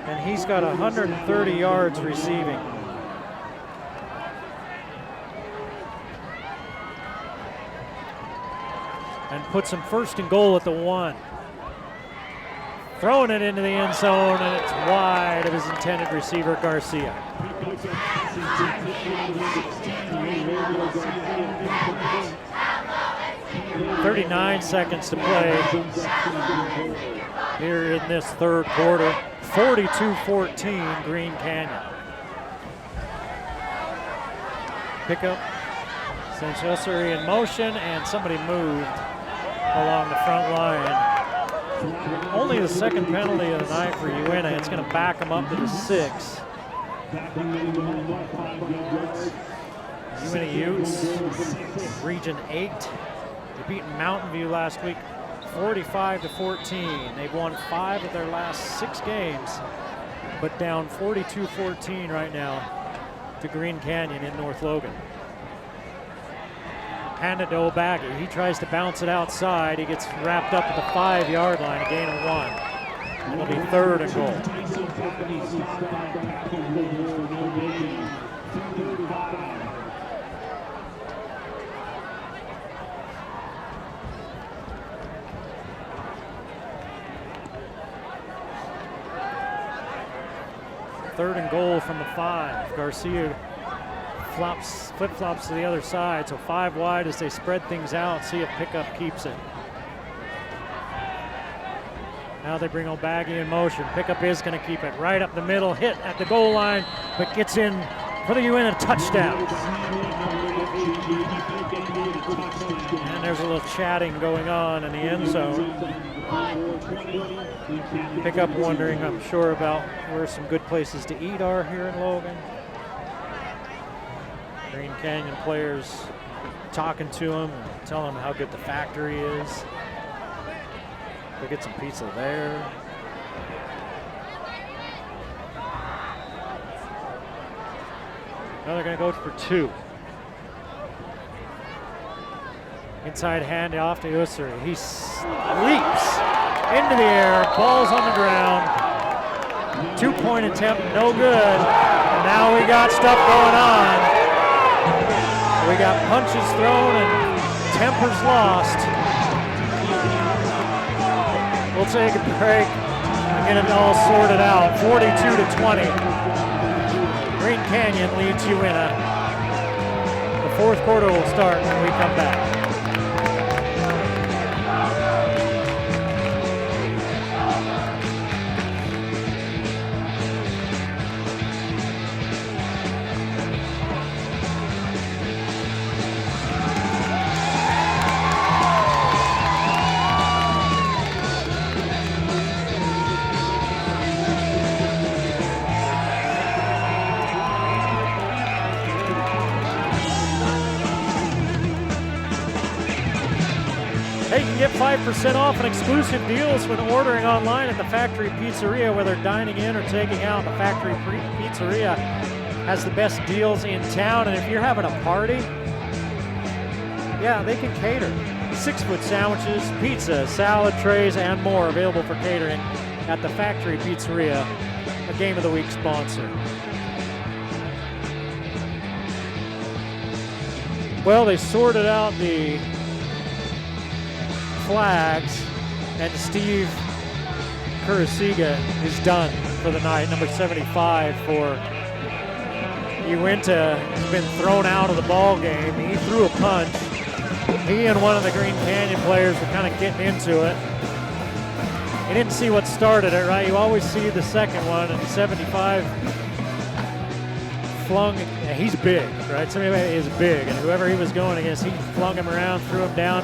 And he's got 130 yards receiving. And puts him 1st and goal at the 1. Throwing it into the end zone, and it's wide of his intended receiver, Garcia. .39 seconds to play here in this 3rd quarter. 42-14 Green Canyon. Pickup. Sends Ussery in motion, and somebody moved along the front line. Only the 2nd penalty of the night for Uintah. It's going to back them up to the 6. Uintah Utes, Region 8. They beat Mountain View last week 45-14. They've won 5 of their last 6 games, but down 42-14 right now to Green Canyon in North Logan. Handed to O'Baggy. He tries to bounce it outside. He gets wrapped up at the 5-yard line, a gain of 1. It'll be 3rd and goal. Third and goal from the 5. Garcia flip-flops to the other side, so 5 wide as they spread things out, see if Pickup keeps it. Now they bring O'Baggy in motion. Pickup is going to keep it right up the middle, hit at the goal line, but gets in for the Uintah touchdown. And there's a little chatting going on in the end zone. Pickup wondering, I'm sure, about where some good places to eat are here in Logan. Green Canyon players talking to him, and telling him how good the factory is. Go get some pizza there. Now they're going to go for 2. Inside handoff to Ussery. He leaps into the air, ball's on the ground. 2-point attempt, no good. And now we got stuff going on. We got punches thrown and tempers lost. We'll take a break and get it all sorted out. 42-20. Green Canyon leads Uintah. The 4th quarter will start when we come back. 25% off and exclusive deals when ordering online at the Factory Pizzeria, whether dining in or taking out. The Factory Pizzeria has the best deals in town, and if you're having a party, yeah, they can cater. 6-foot sandwiches, pizza, salad trays, and more available for catering at the Factory Pizzeria, a Game of the Week sponsor. Well, they sorted out the flags, and Steve Kurasiga is done for the night. Number 75 for Uintah has been thrown out of the ball game. He threw a punch. He and one of the Green Canyon players were kind of getting into it. He didn't see what started it, right? You always see the second one, and 75 flung, he's big, right? Somebody is big, and whoever he was going against, he flung him around, threw him down,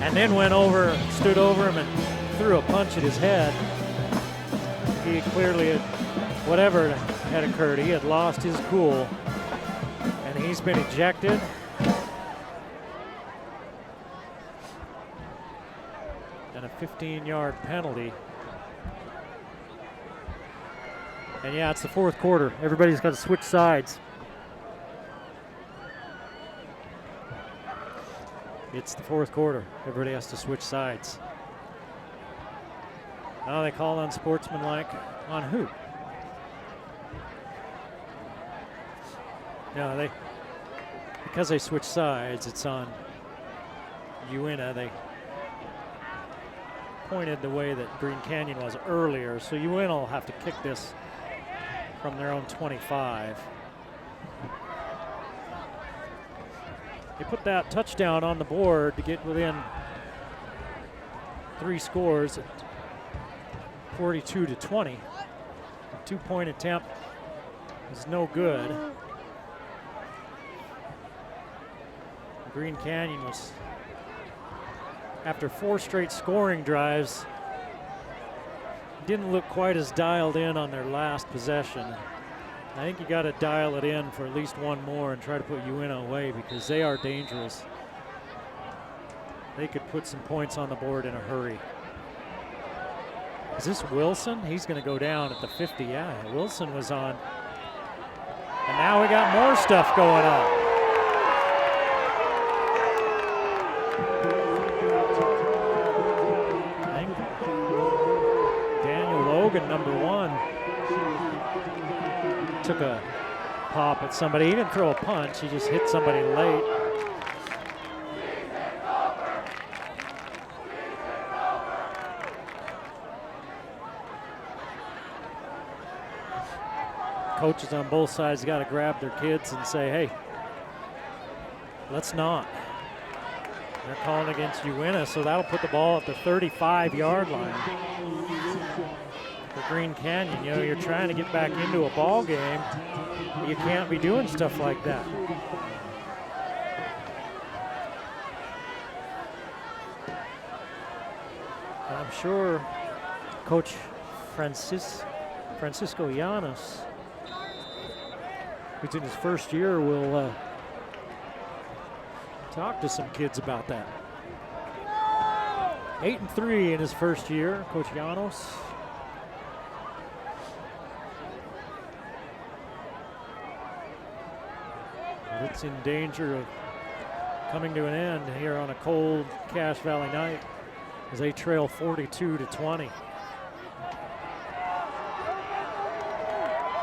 and then went over, stood over him, and threw a punch at his head. He clearly had, whatever had occurred, he had lost his cool, and he's been ejected. And a 15-yard penalty. And yeah, it's the fourth quarter. Everybody's got to switch sides. It's the fourth quarter. Everybody has to switch sides. Now they call unsportsmanlike on who? No, because they switch sides, it's on Uintah. They pointed the way that Green Canyon was earlier, so Uintah will have to kick this from their own 25. They put that touchdown on the board to get within 3 scores at 42-20. A 2-point attempt is no good. Green Canyon was, after 4 straight scoring drives, didn't look quite as dialed in on their last possession. I think you got to dial it in for at least one more and try to put Uintah away, because they are dangerous. They could put some points on the board in a hurry. Is this Wilson? He's going to go down at the 50. Yeah, Wilson was on. And now we got more stuff going on. Logan, number 1, took a pop at somebody. He didn't throw a punch, he just hit somebody late. Coaches on both sides got to grab their kids and say, hey, let's not. They're calling against Uintah, so that'll put the ball at the 35-yard line. For Green Canyon, you know, you're trying to get back into a ball game. You can't be doing stuff like that. And I'm sure Coach Francisco Llanos, who's in his first year, will talk to some kids about that. 8-3 in his first year, Coach Llanos. It's in danger of coming to an end here on a cold Cache Valley night as they trail 42-20.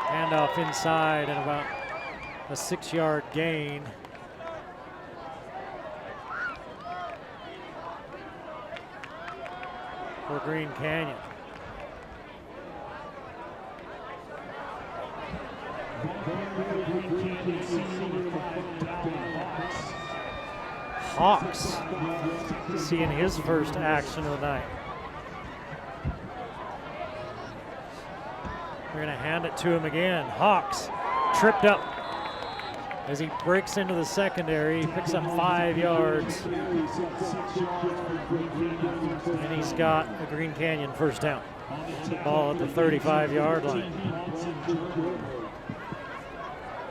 Handoff inside and about a 6-yard gain. For Green Canyon. Hawks seeing his first action of the night. We're going to hand it to him again. Hawks tripped up as he breaks into the secondary. He picks up 5 yards. And he's got a Green Canyon first down. Ball at the 35-yard line.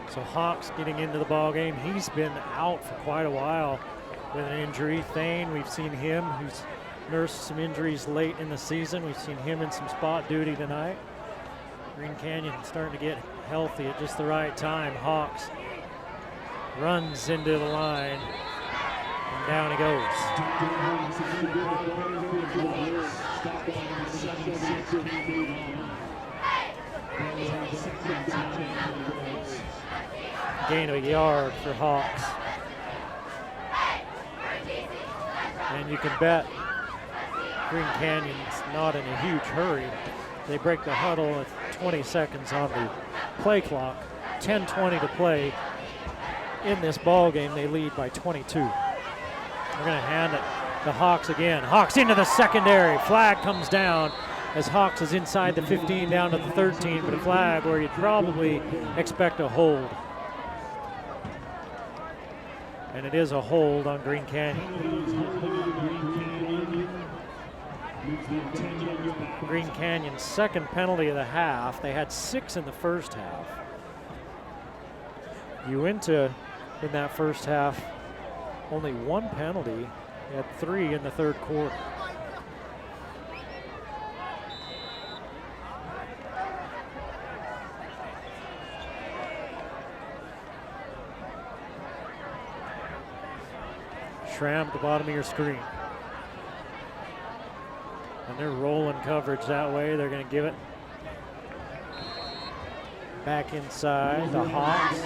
So Hawks getting into the ball game. He's been out for quite a while with an injury. Thane, we've seen him, who's nursed some injuries late in the season. We've seen him in some spot duty tonight. Green Canyon starting to get healthy at just the right time. Hawks runs into the line, and down he goes. Gain of a yard for Hawks. And you can bet Green Canyon's not in a huge hurry. They break the huddle with 20 seconds on the play clock. 10:20 to play in this ball game. They lead by 22. They're going to hand it to Hawks again. Hawks into the secondary. Flag comes down as Hawks is inside the 15 down to the 13, but a flag where you'd probably expect a hold. And it is a hold on Green Canyon. Green Canyon's second penalty of the half. They had 6 in the first half. Uintah in that first half, only 1 penalty. They had 3 in the third quarter. Schramm at the bottom of your screen. And they're rolling coverage that way. They're going to give it back inside the Hawks.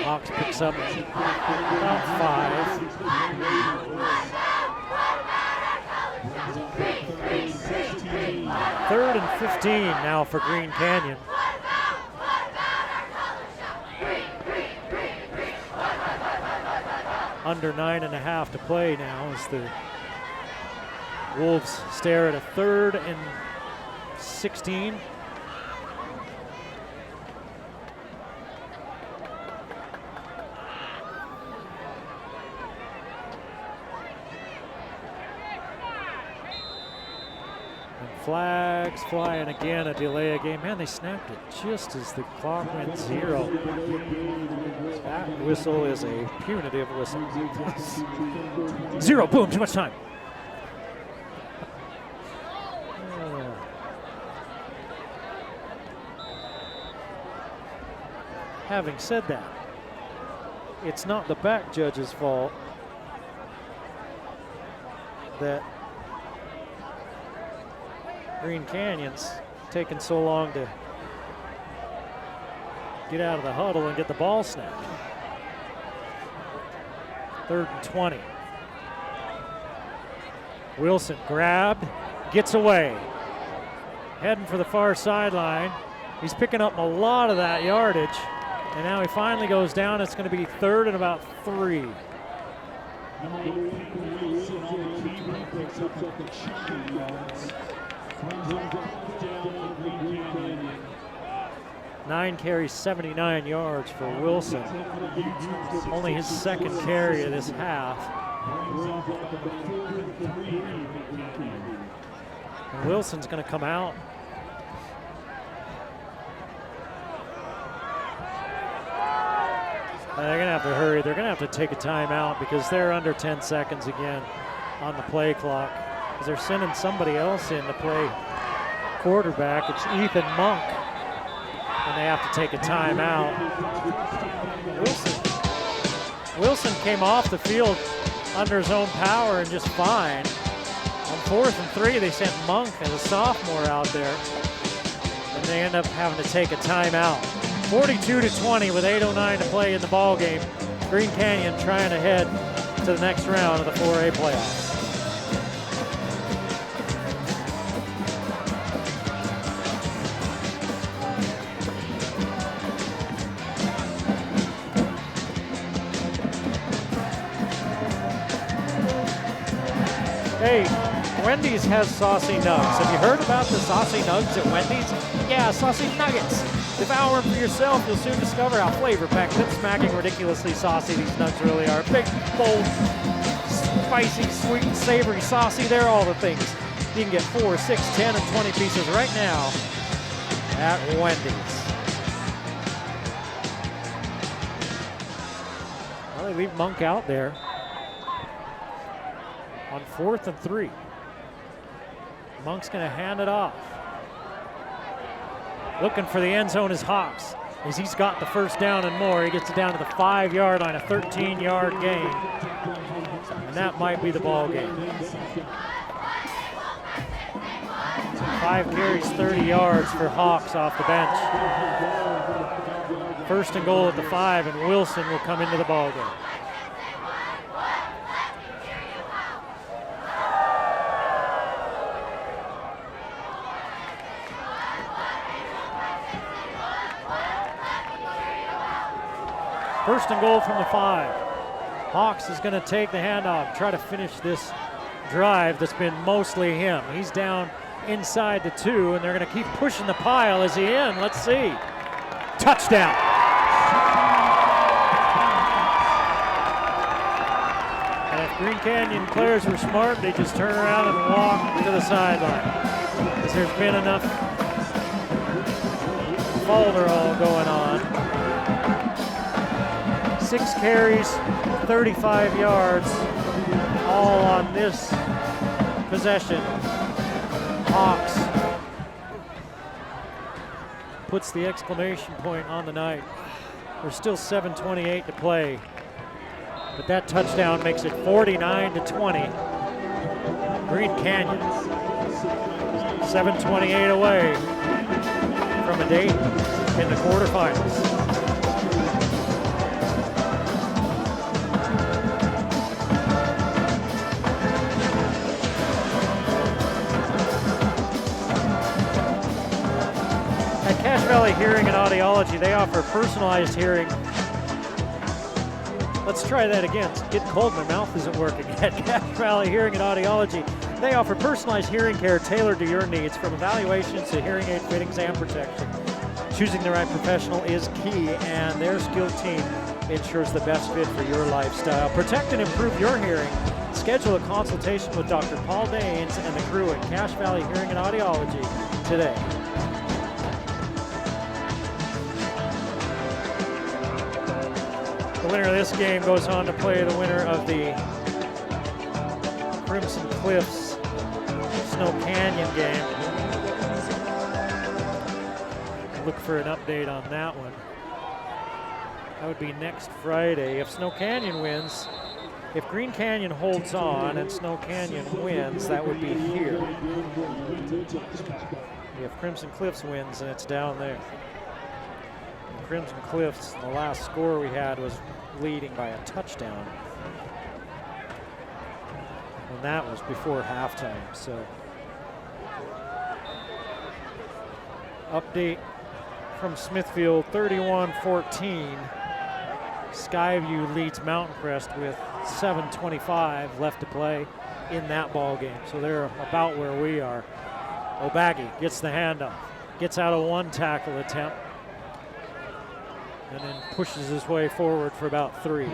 Hawks picks up about 5. Third and 15 now for Green Canyon. Under 9.5 to play now as the Wolves stare at a 3rd and 16. And flags flying again, a delay of game. Man, they snapped it just as the clock went 0. That whistle is a punitive whistle. 0, boom, too much time. Having said that, it's not the back judge's fault that Green Canyon's taking so long to get out of the huddle and get the ball snapped. 3rd and 20. Wilson grabbed, gets away. Heading for the far sideline. He's picking up a lot of that yardage. And now he finally goes down. It's going to be 3rd and about 3. 9 carries, 79 yards for Wilson. Only his second carry of this half. And Wilson's going to come out. And they're going to have to hurry. They're going to have to take a timeout because they're under 10 seconds again on the play clock. Because they're sending somebody else in to play quarterback. It's Ethan Monk. And they have to take a timeout. Wilson came off the field under his own power and just fine. On 4th and 3, they sent Monk as a sophomore out there. And they end up having to take a timeout. 42-20 with 8:09 to play in the ball game. Green Canyon trying to head to the next round of the 4A playoffs. Hey, Wendy's has saucy nugs. Have you heard about the saucy nugs at Wendy's? Yeah, saucy nuggets. Devour them for yourself. You'll soon discover how flavor-packed, lip-smacking, ridiculously saucy these nugs really are. Big, bold, spicy, sweet, and savory, saucy. They're all the things. You can get 4, 6, 10, and 20 pieces right now at Wendy's. Well, they leave Monk out there. on 4th and 3. Monk's going to hand it off. Looking for the end zone is Hawks, as he's got the first down and more. He gets it down to the 5-yard line, a 13-yard gain. And that might be the ball game. 5 carries, 30 yards for Hawks off the bench. First and goal at the 5, and Wilson will come into the ball game. First and goal from the 5. Hawks is going to take the handoff, try to finish this drive that's been mostly him. He's down inside the 2, and they're going to keep pushing the pile. Is he in? Let's see. Touchdown. And if Green Canyon players were smart, they just turn around and walk to the sideline, because there's been enough falderall going on. 6 carries, 35 yards, all on this possession. Hawks puts the exclamation point on the night. There's still 7:28 to play, but that touchdown makes it 49-20. Green Canyon, 7:28 away from a date in the quarterfinals. Cache Valley Hearing and Audiology, they offer personalized hearing. Let's try that again. It's getting cold, my mouth isn't working yet. Cache Valley Hearing and Audiology, they offer personalized hearing care tailored to your needs, from evaluations to hearing aid fittings and protection. Choosing the right professional is key, and their skilled team ensures the best fit for your lifestyle. Protect and improve your hearing. Schedule a consultation with Dr. Paul Daines and the crew at Cache Valley Hearing and Audiology today. The winner of this game goes on to play the winner of the Crimson Cliffs Snow Canyon game. Look for an update on that one. That would be next Friday. If Snow Canyon wins, if Green Canyon holds on and Snow Canyon wins, that would be here. If Crimson Cliffs wins, then it's down there. Crimson Cliffs, the last score we had was leading by a touchdown. And that was before halftime, so. Update from Smithfield, 31-14. Skyview leads Mountain Crest with 7:25 left to play in that ball game. So they're about where we are. O'Baggy gets the handoff, gets out of one tackle attempt, and then pushes his way forward for about 3.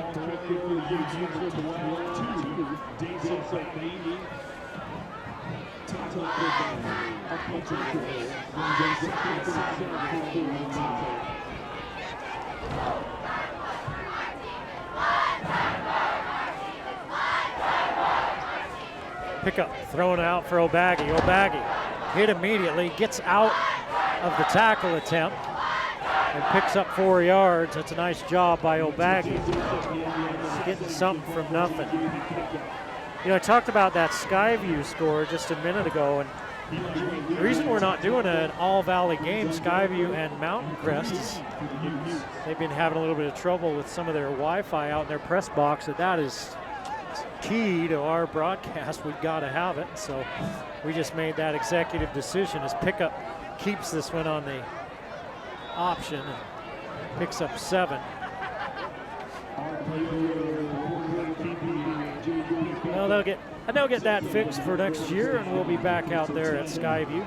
Pickup, throwing it out for O'Baggy. O'Baggy hit immediately, gets out of the tackle attempt, and picks up 4 yards. That's a nice job by O'Baggy. He's getting something from nothing. You know, I talked about that Skyview score just a minute ago, and the reason we're not doing an all-valley game, Skyview and Mountain Crest, is they've been having a little bit of trouble with some of their Wi-Fi out in their press box, and that is key to our broadcast. We've got to have it, so we just made that executive decision as Pickup keeps this one on the option and picks up 7. Well, they'll get that fixed for next year, and we'll be back out there at Skyview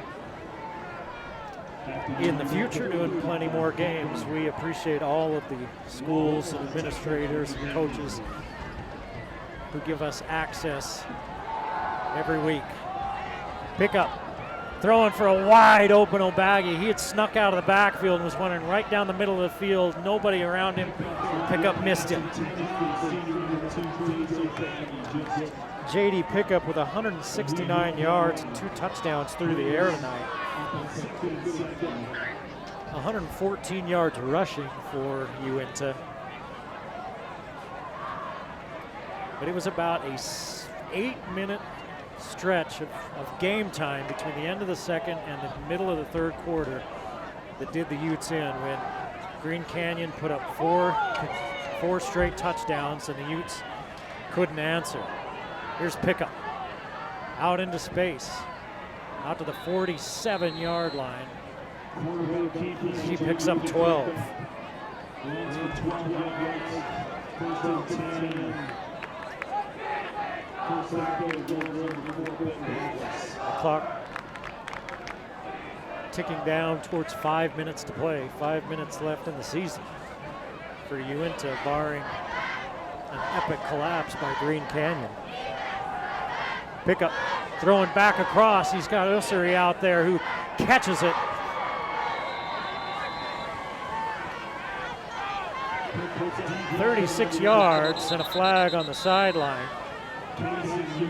in the future doing plenty more games. We appreciate all of the schools and administrators and coaches who give us access every week. Pickup throwing for a wide open O'Baggy. He had snuck out of the backfield and was running right down the middle of the field. Nobody around him. Pickup missed him. JD Pickup with 169 yards and 2 touchdowns through the air tonight. 114 yards rushing for Uintah. But it was about a 8-minute stretch of game time between the end of the second and the middle of the third quarter that did the Utes in, when Green Canyon put up four straight touchdowns and the Utes couldn't answer. Here's Pickup out into space, out to the 47-yard line. He picks up 12. The clock ticking down towards 5 minutes to play. 5 minutes left in the season for Uintah, barring an epic collapse by Green Canyon. Pickup throwing back across. He's got Ussery out there who catches it. "36 yards and a flag on the sideline."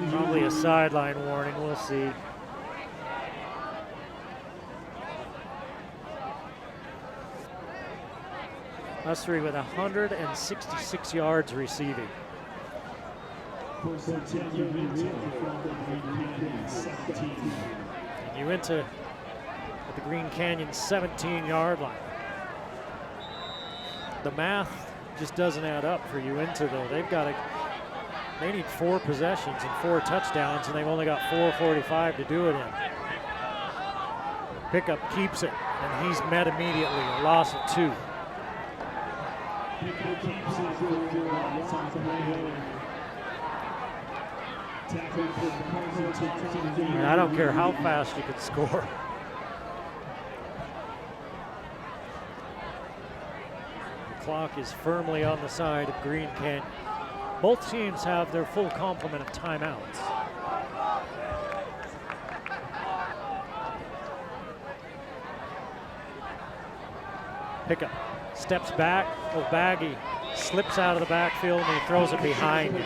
Probably a sideline warning, we'll see. Ussery with 166 yards receiving. And Uintah at the Green Canyon 17-yard line. The math just doesn't add up for Uintah, though. They need 4 possessions and 4 touchdowns, and they've only got 4:45 to do it in. Pickup keeps it, and he's met immediately, a loss of 2. And I don't care how fast you can score. The clock is firmly on the side of Green Canyon. Both teams have their full complement of timeouts. Pickup steps back. O'Baggy slips out of the backfield and he throws it behind him.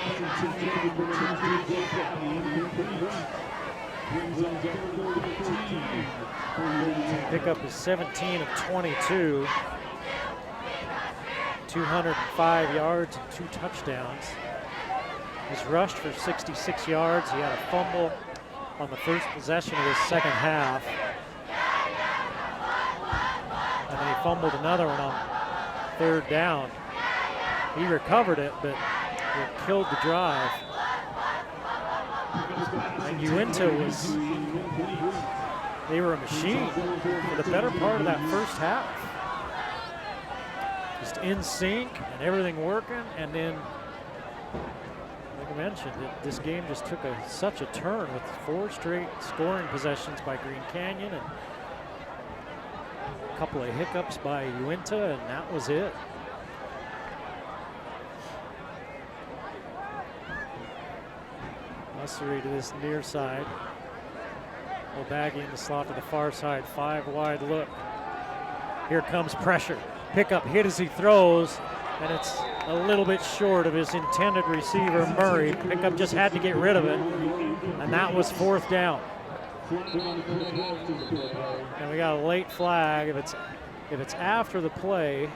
Pickup is 17 of 22. 205 yards and 2 touchdowns. He's rushed for 66 yards. He had a fumble on the first possession of his second half. And then he fumbled another one on 3rd down. He recovered it, but it killed the drive. And Uintah they were a machine for the better part of that first half. Just in sync and everything working, and then, like I mentioned, this game just took such a turn with 4 straight scoring possessions by Green Canyon and a couple of hiccups by Uintah, and that was it. Ussery to this near side. O'Baggy in the slot to the far side, 5 wide look. Here comes pressure. Pickup hit as he throws, and it's a little bit short of his intended receiver, Murray. Pickup just had to get rid of it, and that was 4th down. And we got a late flag. If it's after the play,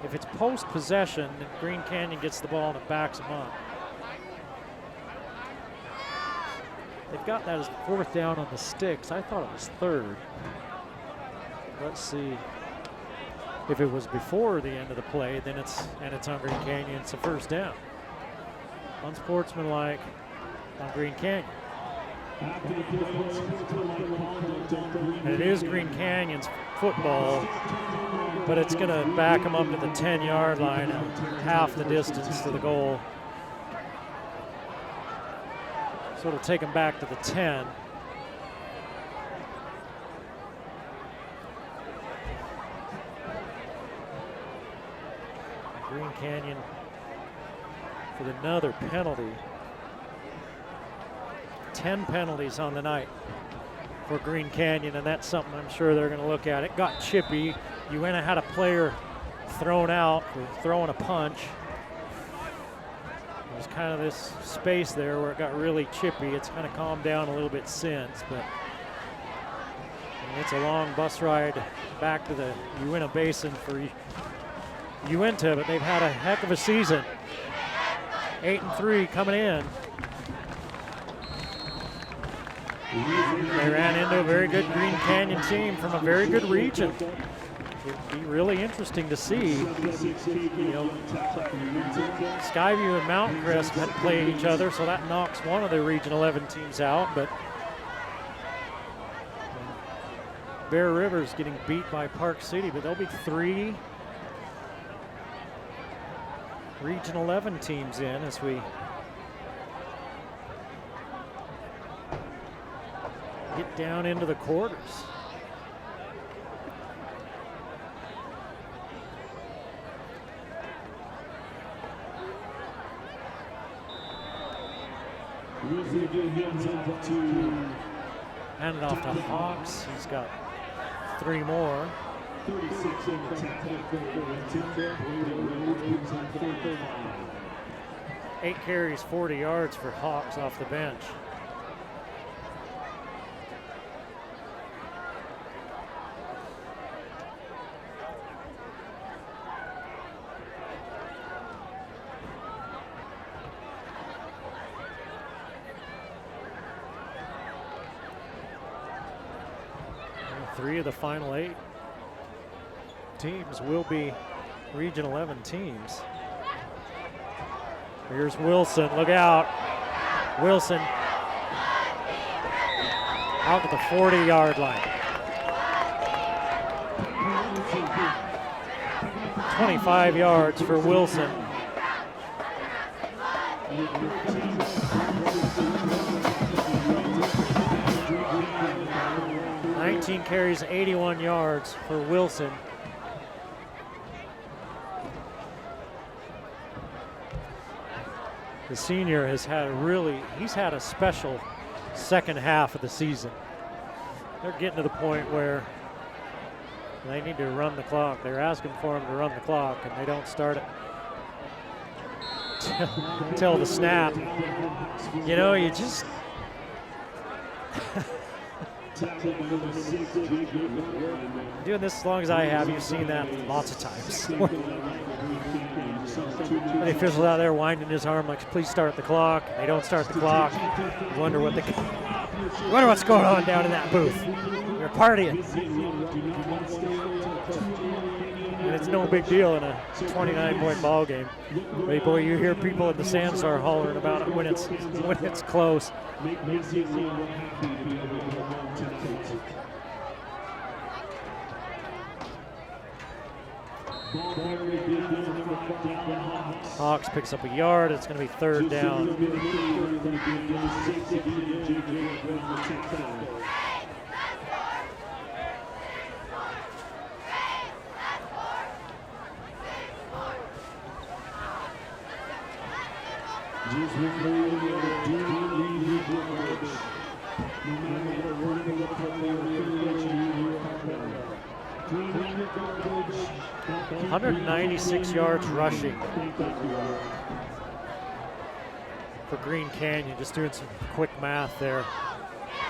if it's post-possession, then Green Canyon gets the ball and it backs them up. They've got that as 4th down on the sticks. I thought it was 3rd. Let's see. If it was before the end of the play, then it's on Green Canyon, it's a 1st down. Unsportsmanlike on Green Canyon. And it is Green Canyon's football, but it's going to back them up to the 10-yard line, half the distance to the goal. So it'll take them back to the 10. Green Canyon with another penalty. 10 penalties on the night for Green Canyon, and that's something I'm sure they're going to look at. It got chippy. Uintah had a player thrown out for throwing a punch. There's kind of this space there where it got really chippy. It's kind of calmed down a little bit since, but it's a long bus ride back to the Uintah Basin for Uintah, but they've had a heck of a season. 8-3 coming in. They ran into a very good Green Canyon team from a very good region. It'd be really interesting to see. You know, Skyview and Mountain Crest had played each other, so that knocks one of the Region 11 teams out, but Bear River's getting beat by Park City, but there'll be 3 Region 11 teams in as we get down into the quarters. Hand it off to Hawks. He's got 3 more. 8 carries, 40 yards for Hawks off the bench. And 3 of the final 8 teams will be Region 11 teams. Here's Wilson, look out. Wilson out at the 40-yard line. 25 yards for Wilson. Nineteen carries, 81 yards for Wilson. The senior has had he's had a special second half of the season. They're getting to the point where they need to run the clock. They're asking for him to run the clock, and they don't start it till the snap. You know, you just doing this as long as I have, you've seen that lots of times. The official out there winding his arm like, please start the clock. They don't start the clock. You wonder what's going on down in that booth. They're partying. And it's no big deal in a 29-point ball game. But boy, you hear people in the Sandstar hollering about it when it's close. Hawks picks up a yard. It's going to be 3rd down. $196 yards rushing for Green Canyon. Just doing some quick math there.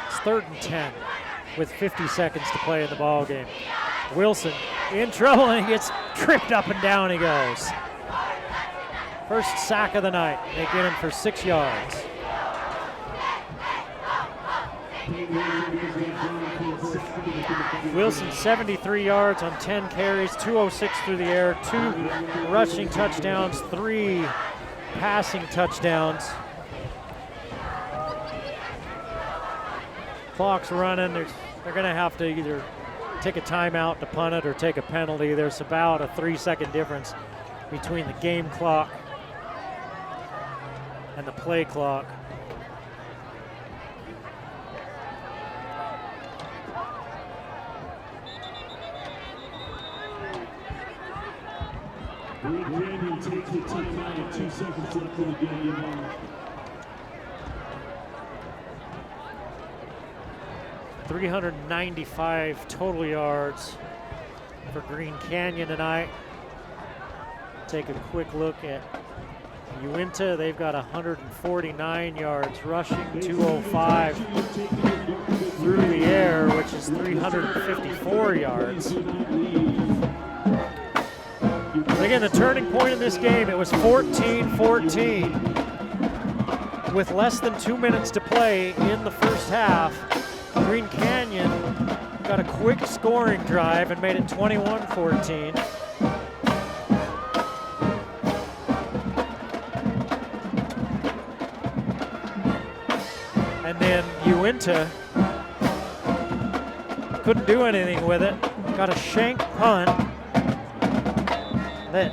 It's 3rd and 10 with 50 seconds to play in the ball game. Wilson in trouble, and he gets tripped up and down he goes. First sack of the night. They get him for 6 yards. Wilson 73 yards on 10 carries, 206 through the air, 2 rushing touchdowns, 3 passing touchdowns. Clock's running. They're going to have to either take a timeout to punt it or take a penalty. There's about a 3-second difference between the game clock and the play clock. Green Canyon takes the timeout, 2 seconds left in the game. 395 total yards for Green Canyon tonight. Take a quick look at Uintah. They've got 149 yards rushing, 205 through the air, which is 354 yards. But again, the turning point in this game, it was 14-14 with less than 2 minutes to play in the first half. Green Canyon got a quick scoring drive and made it 21-14. And then Uintah couldn't do anything with it. Got a shank punt that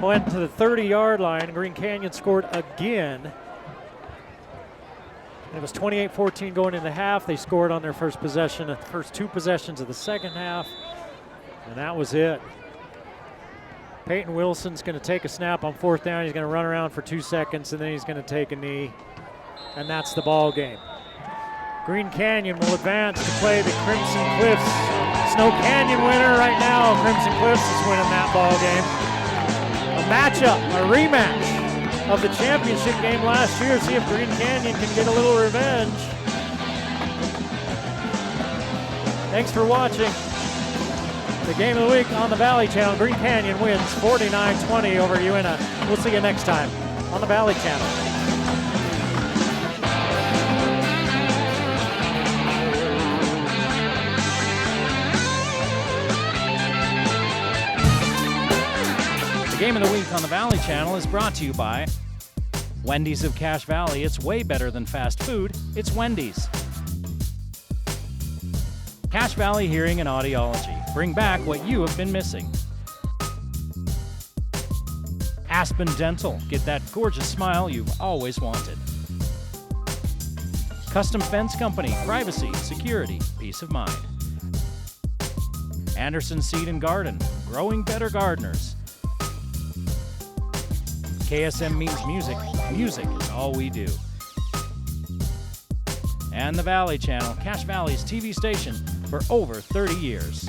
went to the 30-yard line. Green Canyon scored again. And it was 28-14 going into half. They scored on their first possession, the first 2 possessions of the second half, and that was it. Peyton Wilson's going to take a snap on 4th down. He's going to run around for 2 seconds, and then he's going to take a knee, and that's the ball game. Green Canyon will advance to play the Crimson Cliffs Snow Canyon winner right now. Crimson Cliffs is winning that ball game. A matchup, a rematch of the championship game last year. See if Green Canyon can get a little revenge. Thanks for watching the game of the week on the Valley Channel. Green Canyon wins 49-20 over Uintah. We'll see you next time on the Valley Channel. The Game of the Week on the Valley Channel is brought to you by Wendy's of Cache Valley. It's way better than fast food. It's Wendy's. Cache Valley Hearing and Audiology. Bring back what you have been missing. Aspen Dental. Get that gorgeous smile you've always wanted. Custom Fence Company. Privacy, security, peace of mind. Anderson Seed and Garden. Growing better gardeners. KSM means music. Music is all we do. And the Valley Channel, Cache Valley's TV station for over 30 years.